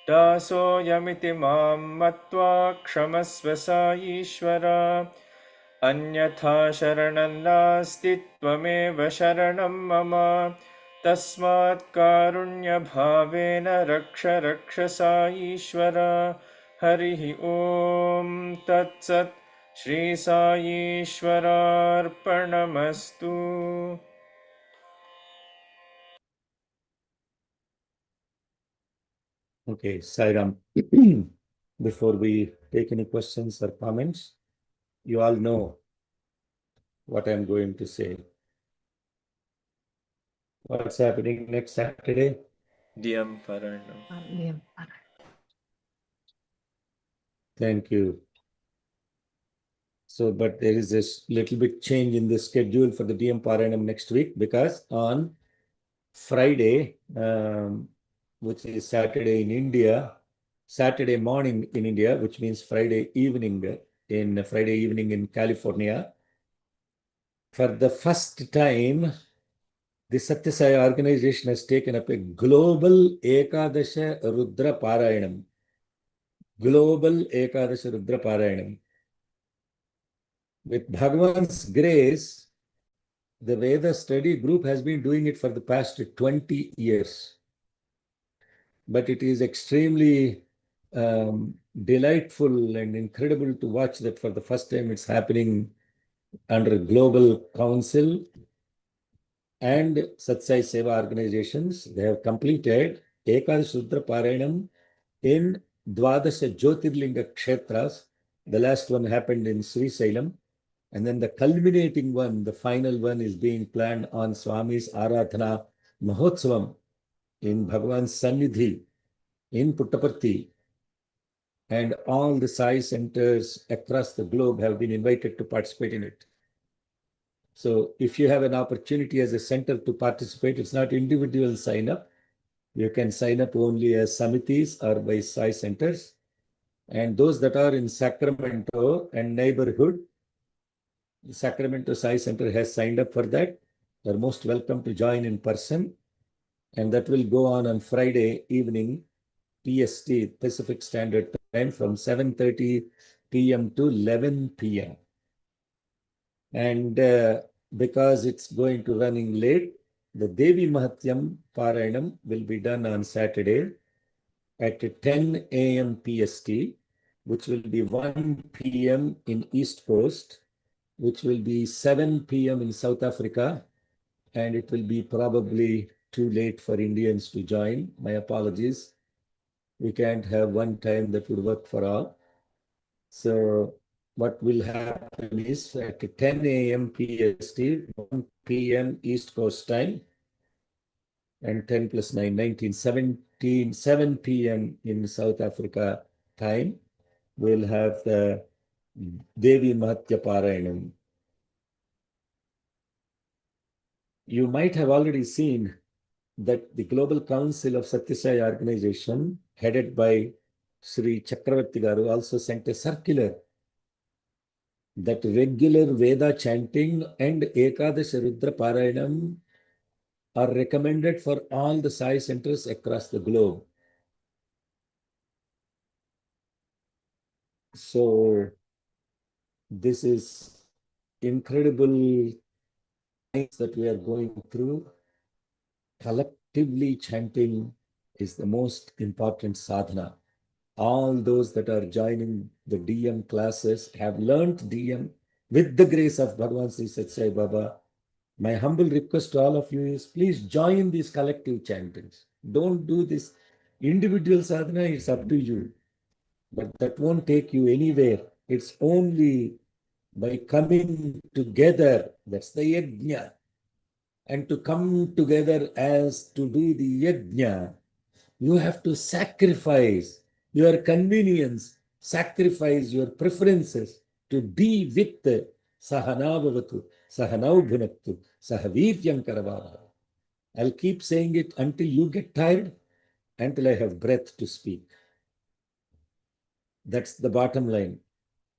दासोऽयमिति मां मत्वा क्षमस्व साईश्वर अन्यथा शरणं नास्ति त्वमेव शरणं मम तस्मात् कारुण्यभावेन रक्ष रक्ष साईश्वर हरिः ॐ तत्सत् Shri साईश्वरार्पणमस्तु. Okay, Sairam. Before we take any questions or comments, you all know what I'm going to say. What's happening next Saturday? Diyam Paranam. Thank you. So, but there is this little bit change in the schedule for the DM Paranam next week, because on Friday, which is Saturday in India, Saturday morning in India, which means Friday evening in California, for the first time, the Satya Sai organization has taken up a global Ekadasha Rudra Parayanam. Global Ekadasha Rudra Parayanam. With Bhagavan's grace, the Veda study group has been doing it for the past 20 years. But it is extremely delightful and incredible to watch that for the first time it's happening under global council and Satsai Seva organizations. They have completed Ekadash Rudra Parayanam in Dwadasha Jyotirlinga Kshetras. The last one happened in Sri Sailam. And then the culminating one, the final one, is being planned on Swami's Aradhana Mahotsavam in Bhagavan's Sannidhi in Puttaparthi. And all the Sai centers across the globe have been invited to participate in it. So if you have an opportunity as a center to participate, it's not individual sign up. You can sign up only as samitis or by Sai centers. And those that are in Sacramento and neighborhood, the Sacramento Sai Center has signed up for that. They're most welcome to join in person. And that will go on Friday evening, PST, Pacific Standard Time, from 7:30 p.m. to 11 p.m. And because it's going to running late, the Devi Mahatyam Parayanam will be done on Saturday at 10 a.m. PST, which will be 1 p.m. in East Coast, which will be 7 p.m. in South Africa, and it will be probably too late for Indians to join. My apologies. We can't have one time that would work for all. So what will happen is at 10 a.m. PST, 1 p.m. East Coast time, and 10 plus 9, 19, 17, 7 p.m. in South Africa time, we'll have the Devi Mahatya Parayanam. You might have already seen that the Global Council of Satya Sai Organization, headed by Sri Chakravarti Garu, also sent a circular that regular Veda chanting and Ekadasha Rudra Parayanam are recommended for all the Sai centers across the globe. So this is incredible times that we are going through. Collectively chanting is the most important sadhana. All those that are joining the DM classes have learned DM with the grace of Bhagavan Sri Sathya Sai Baba. My humble request to all of you is please join these collective chantings. Don't do this individual sadhana, it's up to you. But that won't take you anywhere. It's only by coming together, that's the yajna. And to come together as to do the yajna, you have to sacrifice your convenience, sacrifice your preferences to be with Sahanavavatu, Sahanau Bhunaktu, Sahaviryam Karavava. I'll keep saying it until you get tired, until I have breath to speak. That's the bottom line.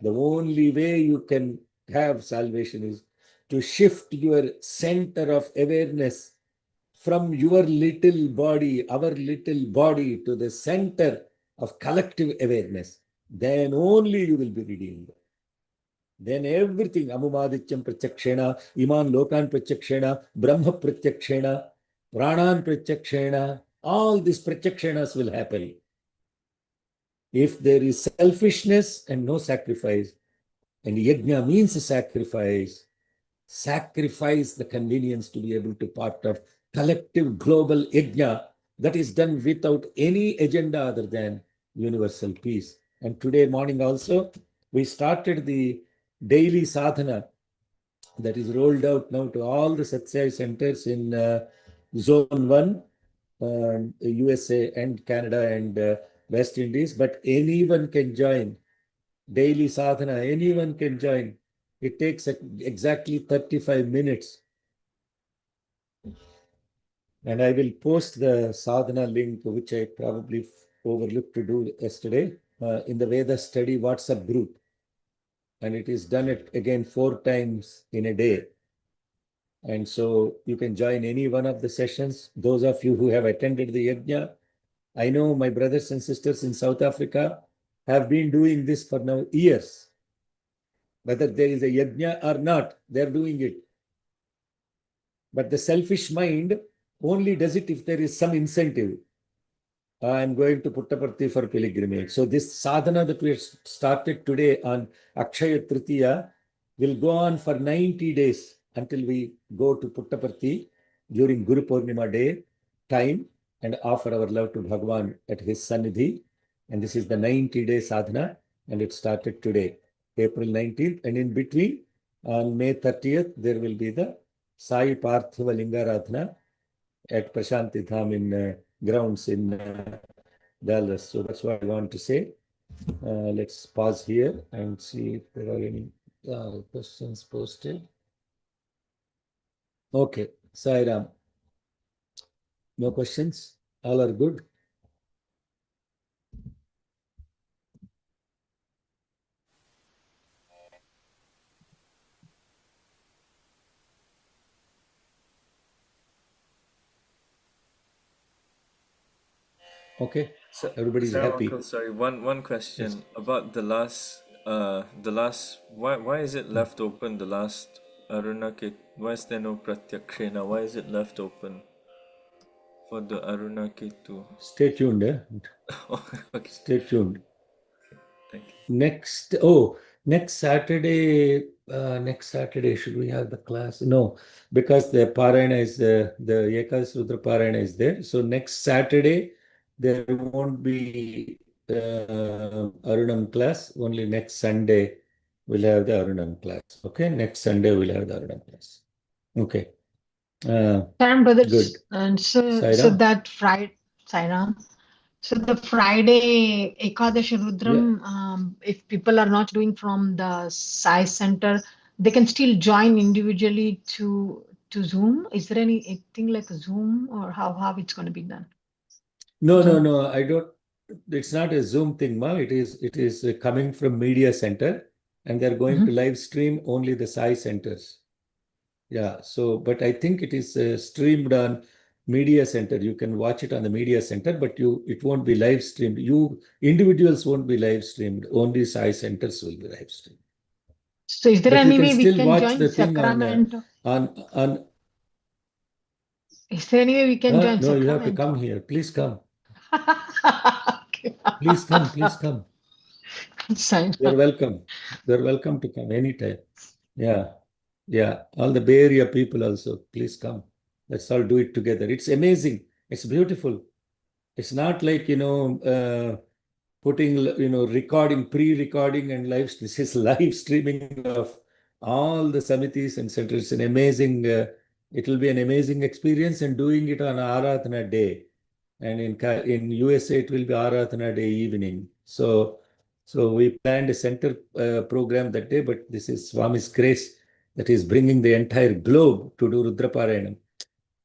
The only way you can have salvation is to shift your center of awareness from your little body, our little body, to the center of collective awareness. Then only you will be redeemed. Then everything, Amumadityam Pratyakshena, Iman Lokan Pratyakshena, Brahma Pratyakshena, Pranan Pratyakshena, all these Pratyakshenas will happen. If there is selfishness and no sacrifice, and yajna means sacrifice, sacrifice the convenience to be able to part of collective global yajna that is done without any agenda other than universal peace. And today morning also, we started the daily sadhana that is rolled out now to all the Satsai centers in Zone 1, USA and Canada and West Indies, but anyone can join. Daily sadhana, anyone can join. It takes exactly 35 minutes. And I will post the sadhana link, which I probably overlooked to do yesterday, in the Veda Study WhatsApp group. And it is done again 4 times in a day. And so you can join any one of the sessions. Those of you who have attended the yajna, I know my brothers and sisters in South Africa have been doing this for now years. Whether there is a yajna or not, they're doing it. But the selfish mind only does it if there is some incentive. I'm going to Puttaparthi for pilgrimage. So this sadhana that we started today on Akshaya Tritiya will go on for 90 days until we go to Puttaparthi during Guru Purnima day time and offer our love to Bhagavan at his Sannidhi. And this is the 90-day sadhana, and it started today, April 19th. And in between, on May 30th, there will be the Sai Parthiva Lingaradhana at Prashanti Dham in grounds in Dallas. So that's what I want to say. Let's pause here and see if there are any questions posted. Okay, Sai Ram. No questions? All are good? Okay, So, everybody's Sam, happy. Uncle, sorry, one question Yes. about the last why is it left open, the last Arunakit? Why is there no Pratyakshena? Why is it left open for the Arunaketu? Stay tuned. Okay, Stay tuned. thank you. Next Saturday, should we have the class? No, because the Parayana is the Ekadasi Rudra Parayana is there. So next Saturday, there won't be Arunam class. Only next Sunday we'll have the Arunam class. Okay, next Sunday we'll have the Arunam class. Okay. Saram brothers, Good. and so Sairam? that Friday, Sairam. So the Friday Ekadashi Rudram, if people are not doing from the Sai Center, they can still join individually to Zoom. Is there anything like Zoom, or how it's going to be done? No. I don't. It's not a Zoom thing, ma. It is coming from Media Center, and they're going to live stream only the Sai centers. Yeah. So, but I think it is streamed on Media Center. You can watch it on the Media Center, but it won't be live streamed. You individuals won't be live streamed. Only Sai centers will be live streamed. So is there But you any can way we still can watch join the thing on Sacramento? Is there any way we can join no, you have to Sacramento? come here. Please come. Okay. Please come. Please come. Sairam. You're welcome. You're welcome to come anytime. Yeah. Yeah. All the Bay Area people also, please come. Let's all do it together. It's amazing. It's beautiful. It's not like, putting, recording, pre-recording and live. This is live streaming of all the samitis and centers. It's an amazing, it will be an amazing experience, and doing it on Aradhana day. And in USA, it will be Aradhana day evening. So we planned a center program that day, but this is Swami's grace that is bringing the entire globe to do Rudraparayanam.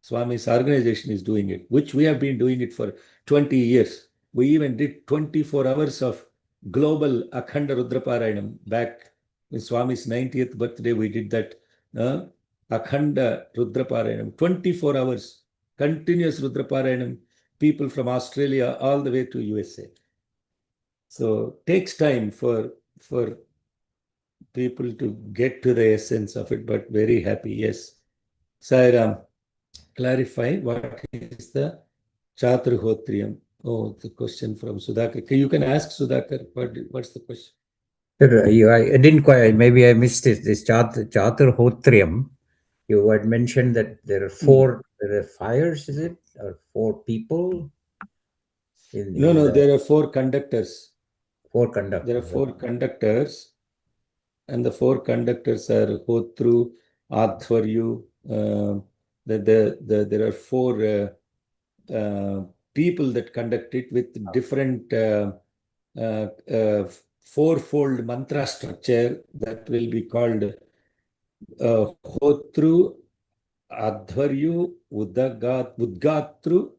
Swami's organization is doing it, which we have been doing it for 20 years. We even did 24 hours of global Akhanda Rudraparayanam back in Swami's 90th birthday. We did that Akhanda Rudraparayanam, 24 hours, continuous Rudraparayanam, people from Australia all the way to USA. So takes time for people to get to the essence of it, but very happy. Yes. Sairam, clarify what is the Chaturhotriyam. Oh, the question from Sudhakar. You can ask Sudhakar. What's the question? Sir, I didn't quite, maybe I missed it. This Chaturhotriyam, you had mentioned that there are there are fires, is it? Or 4 people? No, there are 4 conductors. 4 conductors. There are 4 conductors, and the 4 conductors are Hotru, Adhvaryu. There are 4 people that conduct it with different fourfold mantra structure that will be called Hotru, Adhvaryu, Udgatru,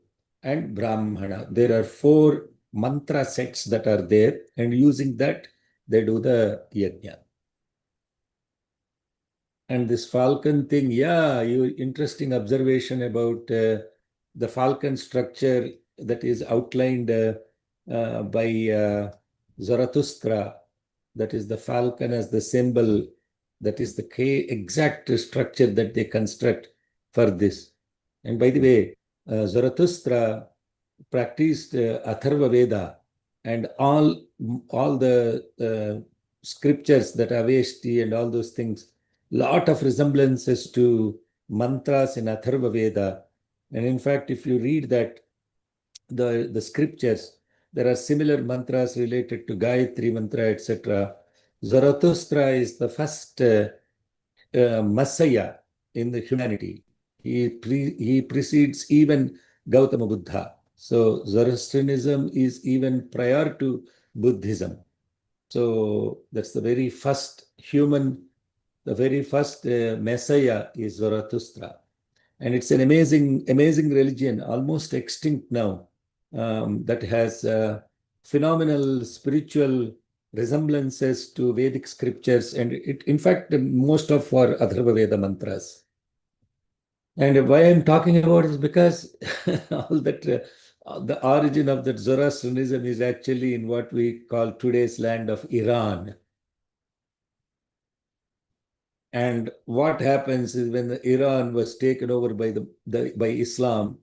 and Brahmana. There are 4 mantra sets that are there, and using that they do the yajna. And this falcon thing, interesting observation about the falcon structure that is outlined by Zarathustra. That is the falcon as the symbol. That is the exact structure that they construct for this. And by the way, Zarathustra practiced Atharva Veda, and all the scriptures that Aveshti and all those things, lot of resemblances to mantras in Atharva Veda. And in fact, if you read that, the scriptures, there are similar mantras related to Gayatri mantra, etc. Zarathustra is the first Messiah in the humanity. He precedes even Gautama Buddha. So Zoroastrianism is even prior to Buddhism. So that's the very first human, the very first Messiah is Zarathustra. And it's an amazing religion, almost extinct now, that has phenomenal spiritual resemblances to Vedic scriptures, and it, in fact, most of our Atharva Veda mantras. And why I'm talking about is because all that the origin of that Zoroastrianism is actually in what we call today's land of Iran. And what happens is when Iran was taken over by Islam,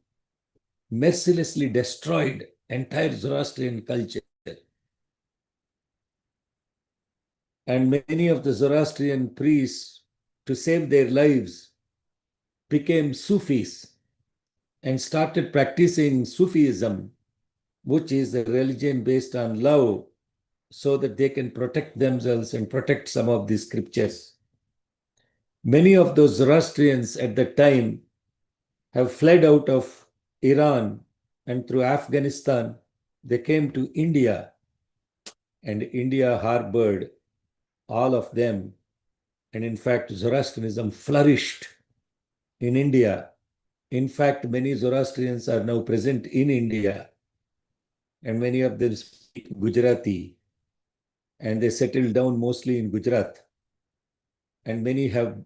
mercilessly destroyed entire Zoroastrian culture. And many of the Zoroastrian priests, to save their lives, became Sufis and started practicing Sufism which is a religion based on love, so that they can protect themselves and protect some of these scriptures. Many of those Zoroastrians at the time have fled out of Iran, and through Afghanistan, they came to India, and India harbored all of them. And in fact, Zoroastrianism flourished in India. In fact, many Zoroastrians are now present in India, and many of them speak Gujarati, and they settled down mostly in Gujarat. And many have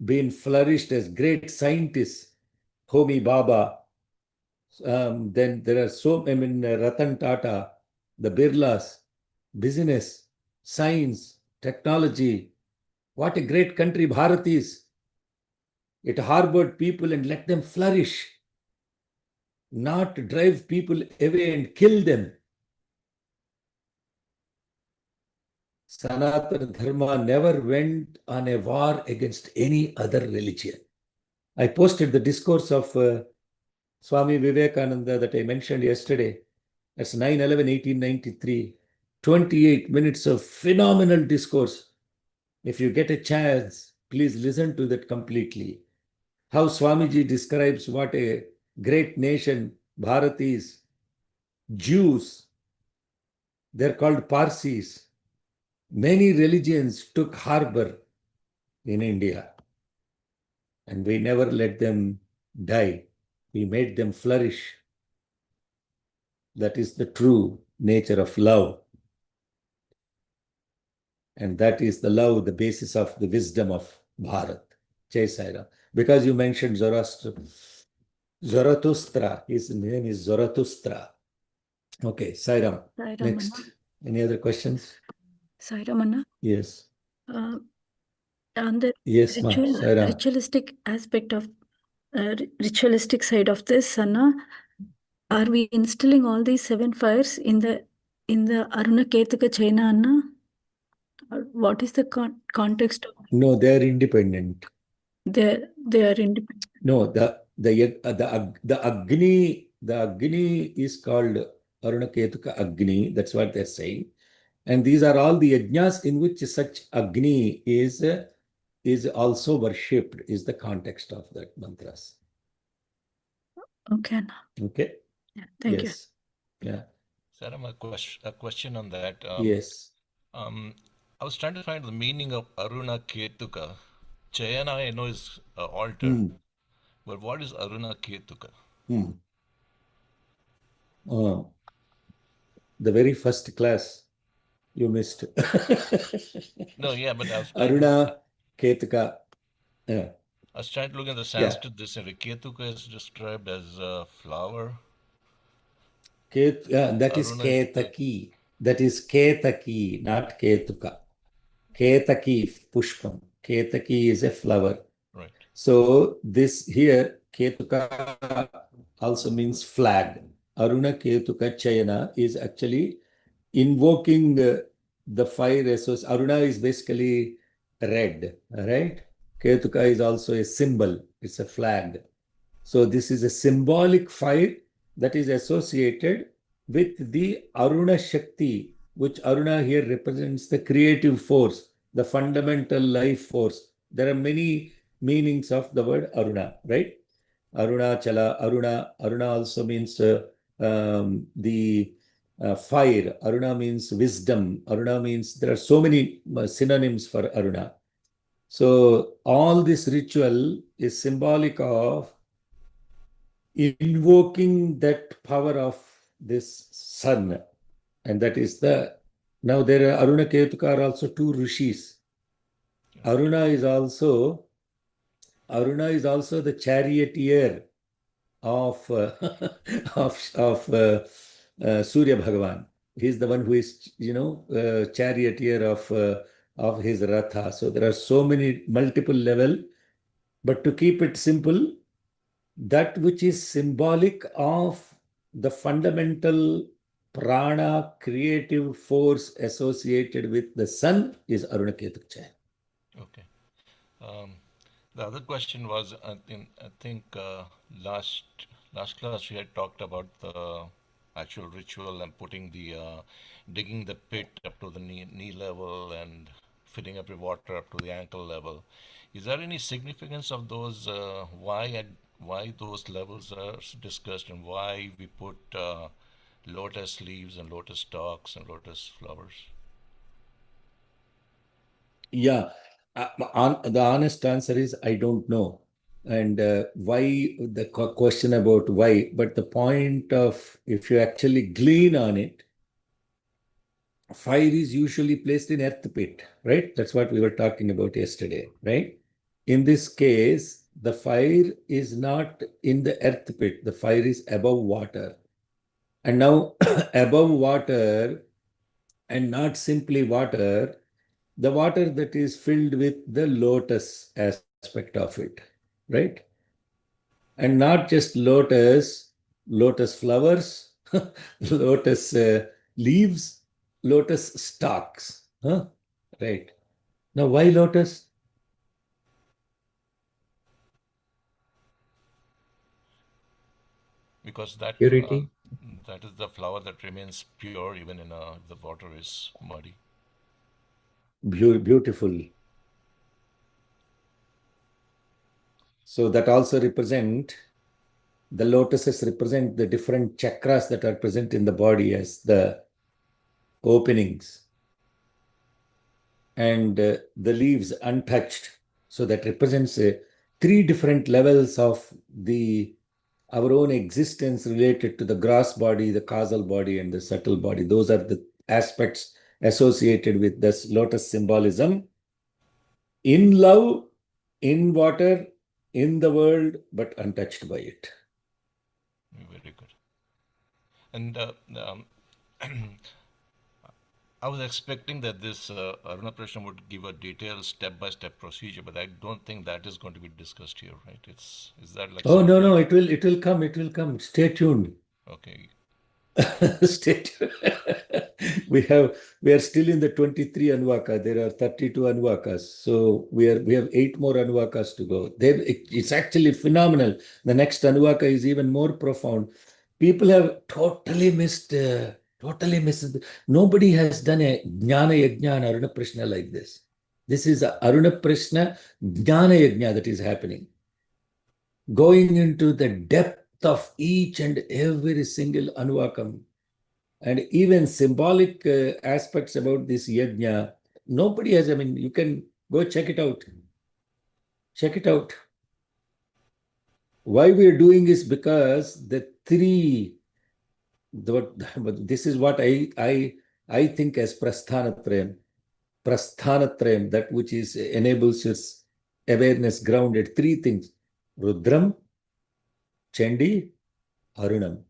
been flourished as great scientists. Homi Baba, then there are Ratan Tata, the Birlas, business, science, technology. What a great country Bharat is. It harbored people and let them flourish, not drive people away and kill them. Sanatana Dharma never went on a war against any other religion. I posted the discourse of Swami Vivekananda that I mentioned yesterday. That's 9/11/1893. 28 minutes of phenomenal discourse. If you get a chance, please listen to that completely. How Swamiji describes what a great nation Bharat is. Jews, they're called Parsis. Many religions took harbor in India, and we never let them die. We made them flourish. That is the true nature of love. And that is the love, the basis of the wisdom of Bharat. Jai Sai Ram. Because you mentioned Zoroaster, Zarathustra, his name is Zarathustra. Okay, Sai Ram. Sai Ram, Next. Anna. Any other questions? Sai Ram, Anna. Yes. On the Yes, ma. Sai Ram. ritualistic aspect of ritualistic side of this, Anna, are we instilling all these 7 fires in the Aruna Ketuka Chaina, Anna? Or what is the context of No, they are independent. they are independent? No, the Agni is called Aruna Ketuka Agni. That's what they're saying. And these are all the yajnas in which such Agni is also worshipped, is the context of that mantras. Okay, Anna. Okay? Yeah, thank you. Yes. Yeah. Saram, a question on that. Yes. I was trying to find the meaning of Aruna Ketuka. Chayana, I know, is altar. Hmm. But what is Aruna Ketuka? The very first class you missed. No, yeah, but I was trying Aruna Ketuka. Yeah. I was trying to look at the Sanskrit dictionary. Ketuka is described as a flower. That is Aruna Ketaki. That is Ketaki, not Ketuka. Ketaki Pushpam. Ketaki is a flower. Right. So this here, Ketuka also means flag. Aruna Ketuka Chayana is actually invoking the fire. Aruna is basically red, right? Ketuka is also a symbol. It's a flag. So this is a symbolic fire that is associated with the Aruna Shakti, which Aruna here represents the creative force, the fundamental life force. There are many meanings of the word Aruna, right? Arunachala, Aruna also means the fire. Aruna means wisdom. Aruna means there are so many synonyms for Aruna. So all this ritual is symbolic of invoking that power of this sun. And that is now there are Aruna Ketuka are also 2 rishis. Aruna is also the charioteer of Surya Bhagavan. He's the one who is, charioteer of his Ratha. So there are so many multiple level, but to keep it simple, that which is symbolic of the fundamental prana creative force associated with the sun is Aruna Ketuka Chayana. Okay. The other question was, I think last class we had talked about the actual ritual and putting the digging the pit up to the knee level and filling up with water up to the ankle level. Is there any significance of those? Why those levels are discussed and why we put lotus leaves and lotus stalks and lotus flowers? Yeah, the honest answer is I don't know. And why the question about why, but the point of if you actually glean on it, fire is usually placed in earth pit, right? That's what we were talking about yesterday, right? In this case, the fire is not in the earth pit, the fire is above water. And now, above water, and not simply water, the water that is filled with the lotus aspect of it, right? And not just lotus flowers, lotus leaves, lotus stalks. Huh? Right. Now, why lotus? Because that Purity. that is the flower that remains pure even in the water is muddy. Beautiful. So that also the lotuses represent the different chakras that are present in the body as the openings. And the leaves untouched. So that represents 3 different levels of our own existence related to the gross body, the causal body, and the subtle body. Those are the aspects associated with this lotus symbolism. In love, in water, in the world, but untouched by it. Very good. And I was expecting that this Aruna Prashna would give a detailed step-by-step procedure, but I don't think that is going to be discussed here, right? Is that like? Oh, no, it will come. Stay tuned. Okay. Stay tuned. we are still in the 23 Anvaka. There are 32 Anvakas. So we have 8 more Anvakas to go. It's actually phenomenal. The next Anvaka is even more profound. People have totally missed. Nobody has done a Jnana Yajna and Aruna Prashna like this. This is a Aruna Prashna Jnana Yajna that is happening. Going into the depth of each and every single Anvakam. And even symbolic aspects about this yajna, nobody has, you can go check it out. Check it out. Why we are doing is because this is what I think as Prasthanatrayam. Prasthanatrayam, that which enables its awareness grounded. 3 things: Rudram, Chandi, Arunam.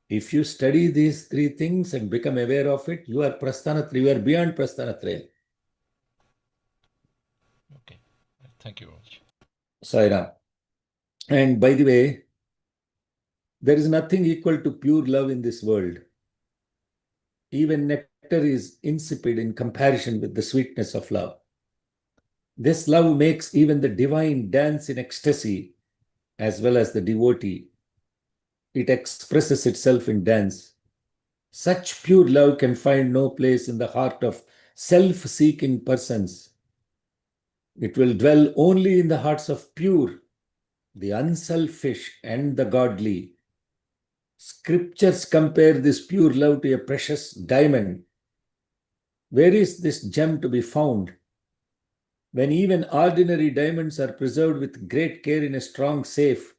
If you study these 3 things and become aware of it, you are Prasthanatraya, you are beyond Prasthanatraya. Okay. Thank you very much. Sairam. And by the way, there is nothing equal to pure love in this world. Even nectar is insipid in comparison with the sweetness of love. This love makes even the divine dance in ecstasy as well as the devotee. It expresses itself in dance. Such pure love can find no place in the heart of self-seeking persons. It will dwell only in the hearts of pure, the unselfish, and the godly. Scriptures compare this pure love to a precious diamond. Where is this gem to be found? When even ordinary diamonds are preserved with great care in a strong safe,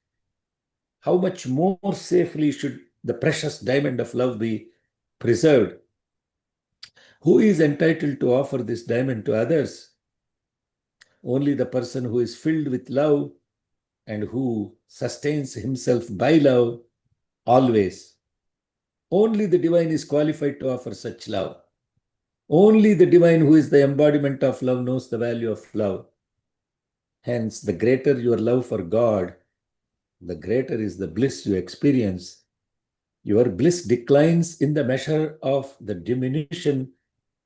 how much more safely should the precious diamond of love be preserved? Who is entitled to offer this diamond to others? Only the person who is filled with love and who sustains himself by love always. Only the divine is qualified to offer such love. Only the divine who is the embodiment of love knows the value of love. Hence, the greater your love for God, the greater is the bliss you experience. Your bliss declines in the measure of the diminution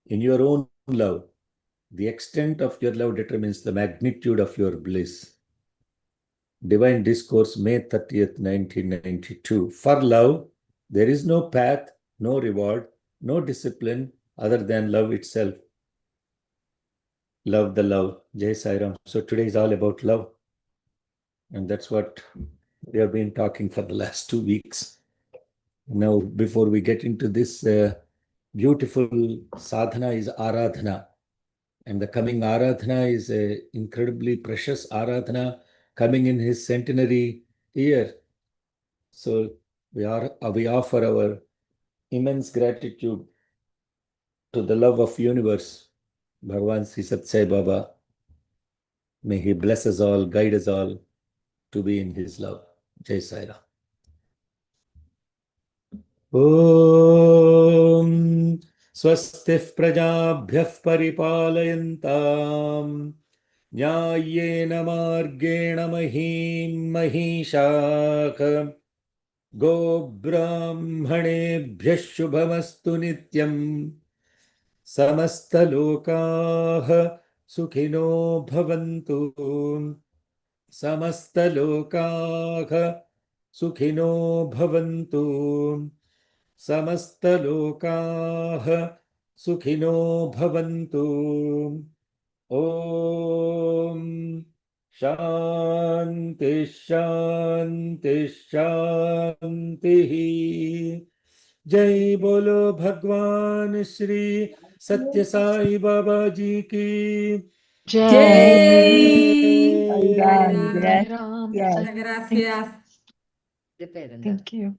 in your own love. The extent of your love determines the magnitude of your bliss. Divine Discourse, May 30th, 1992. For love, there is no path, no reward, no discipline other than love itself. Love the love. Jai Sai Ram. So today is all about love. And that's what we have been talking for the last 2 weeks. Now, before we get into this beautiful sadhana is Aradhana. And the coming Aradhana is a incredibly precious Aradhana coming in his centenary year. So we offer our immense gratitude to the love of universe, Bhagavan Sri Sat Sai Baba. May he bless us all, guide us all to be in his love. Jai Sai Ram. ॐ स्वस्तिः प्रजाभ्यः परिपालयन्ताम् न्याय्येन मार्गेण महीं महिषाः गोब्राह्मणेभ्यः शुभमस्तु नित्यम् समस्तलोकाः सुखिनो भवन्तु समस्तलोकाः सुखिनो भवन्तु समस्तलोकाः सुखिनो भवन्तु ॐ शान्ति शान्ति शान्तिः जय बोलो भगवान श्री सत्य साई बाबा जी की Jai Jai Ram. Gracias. Thank you.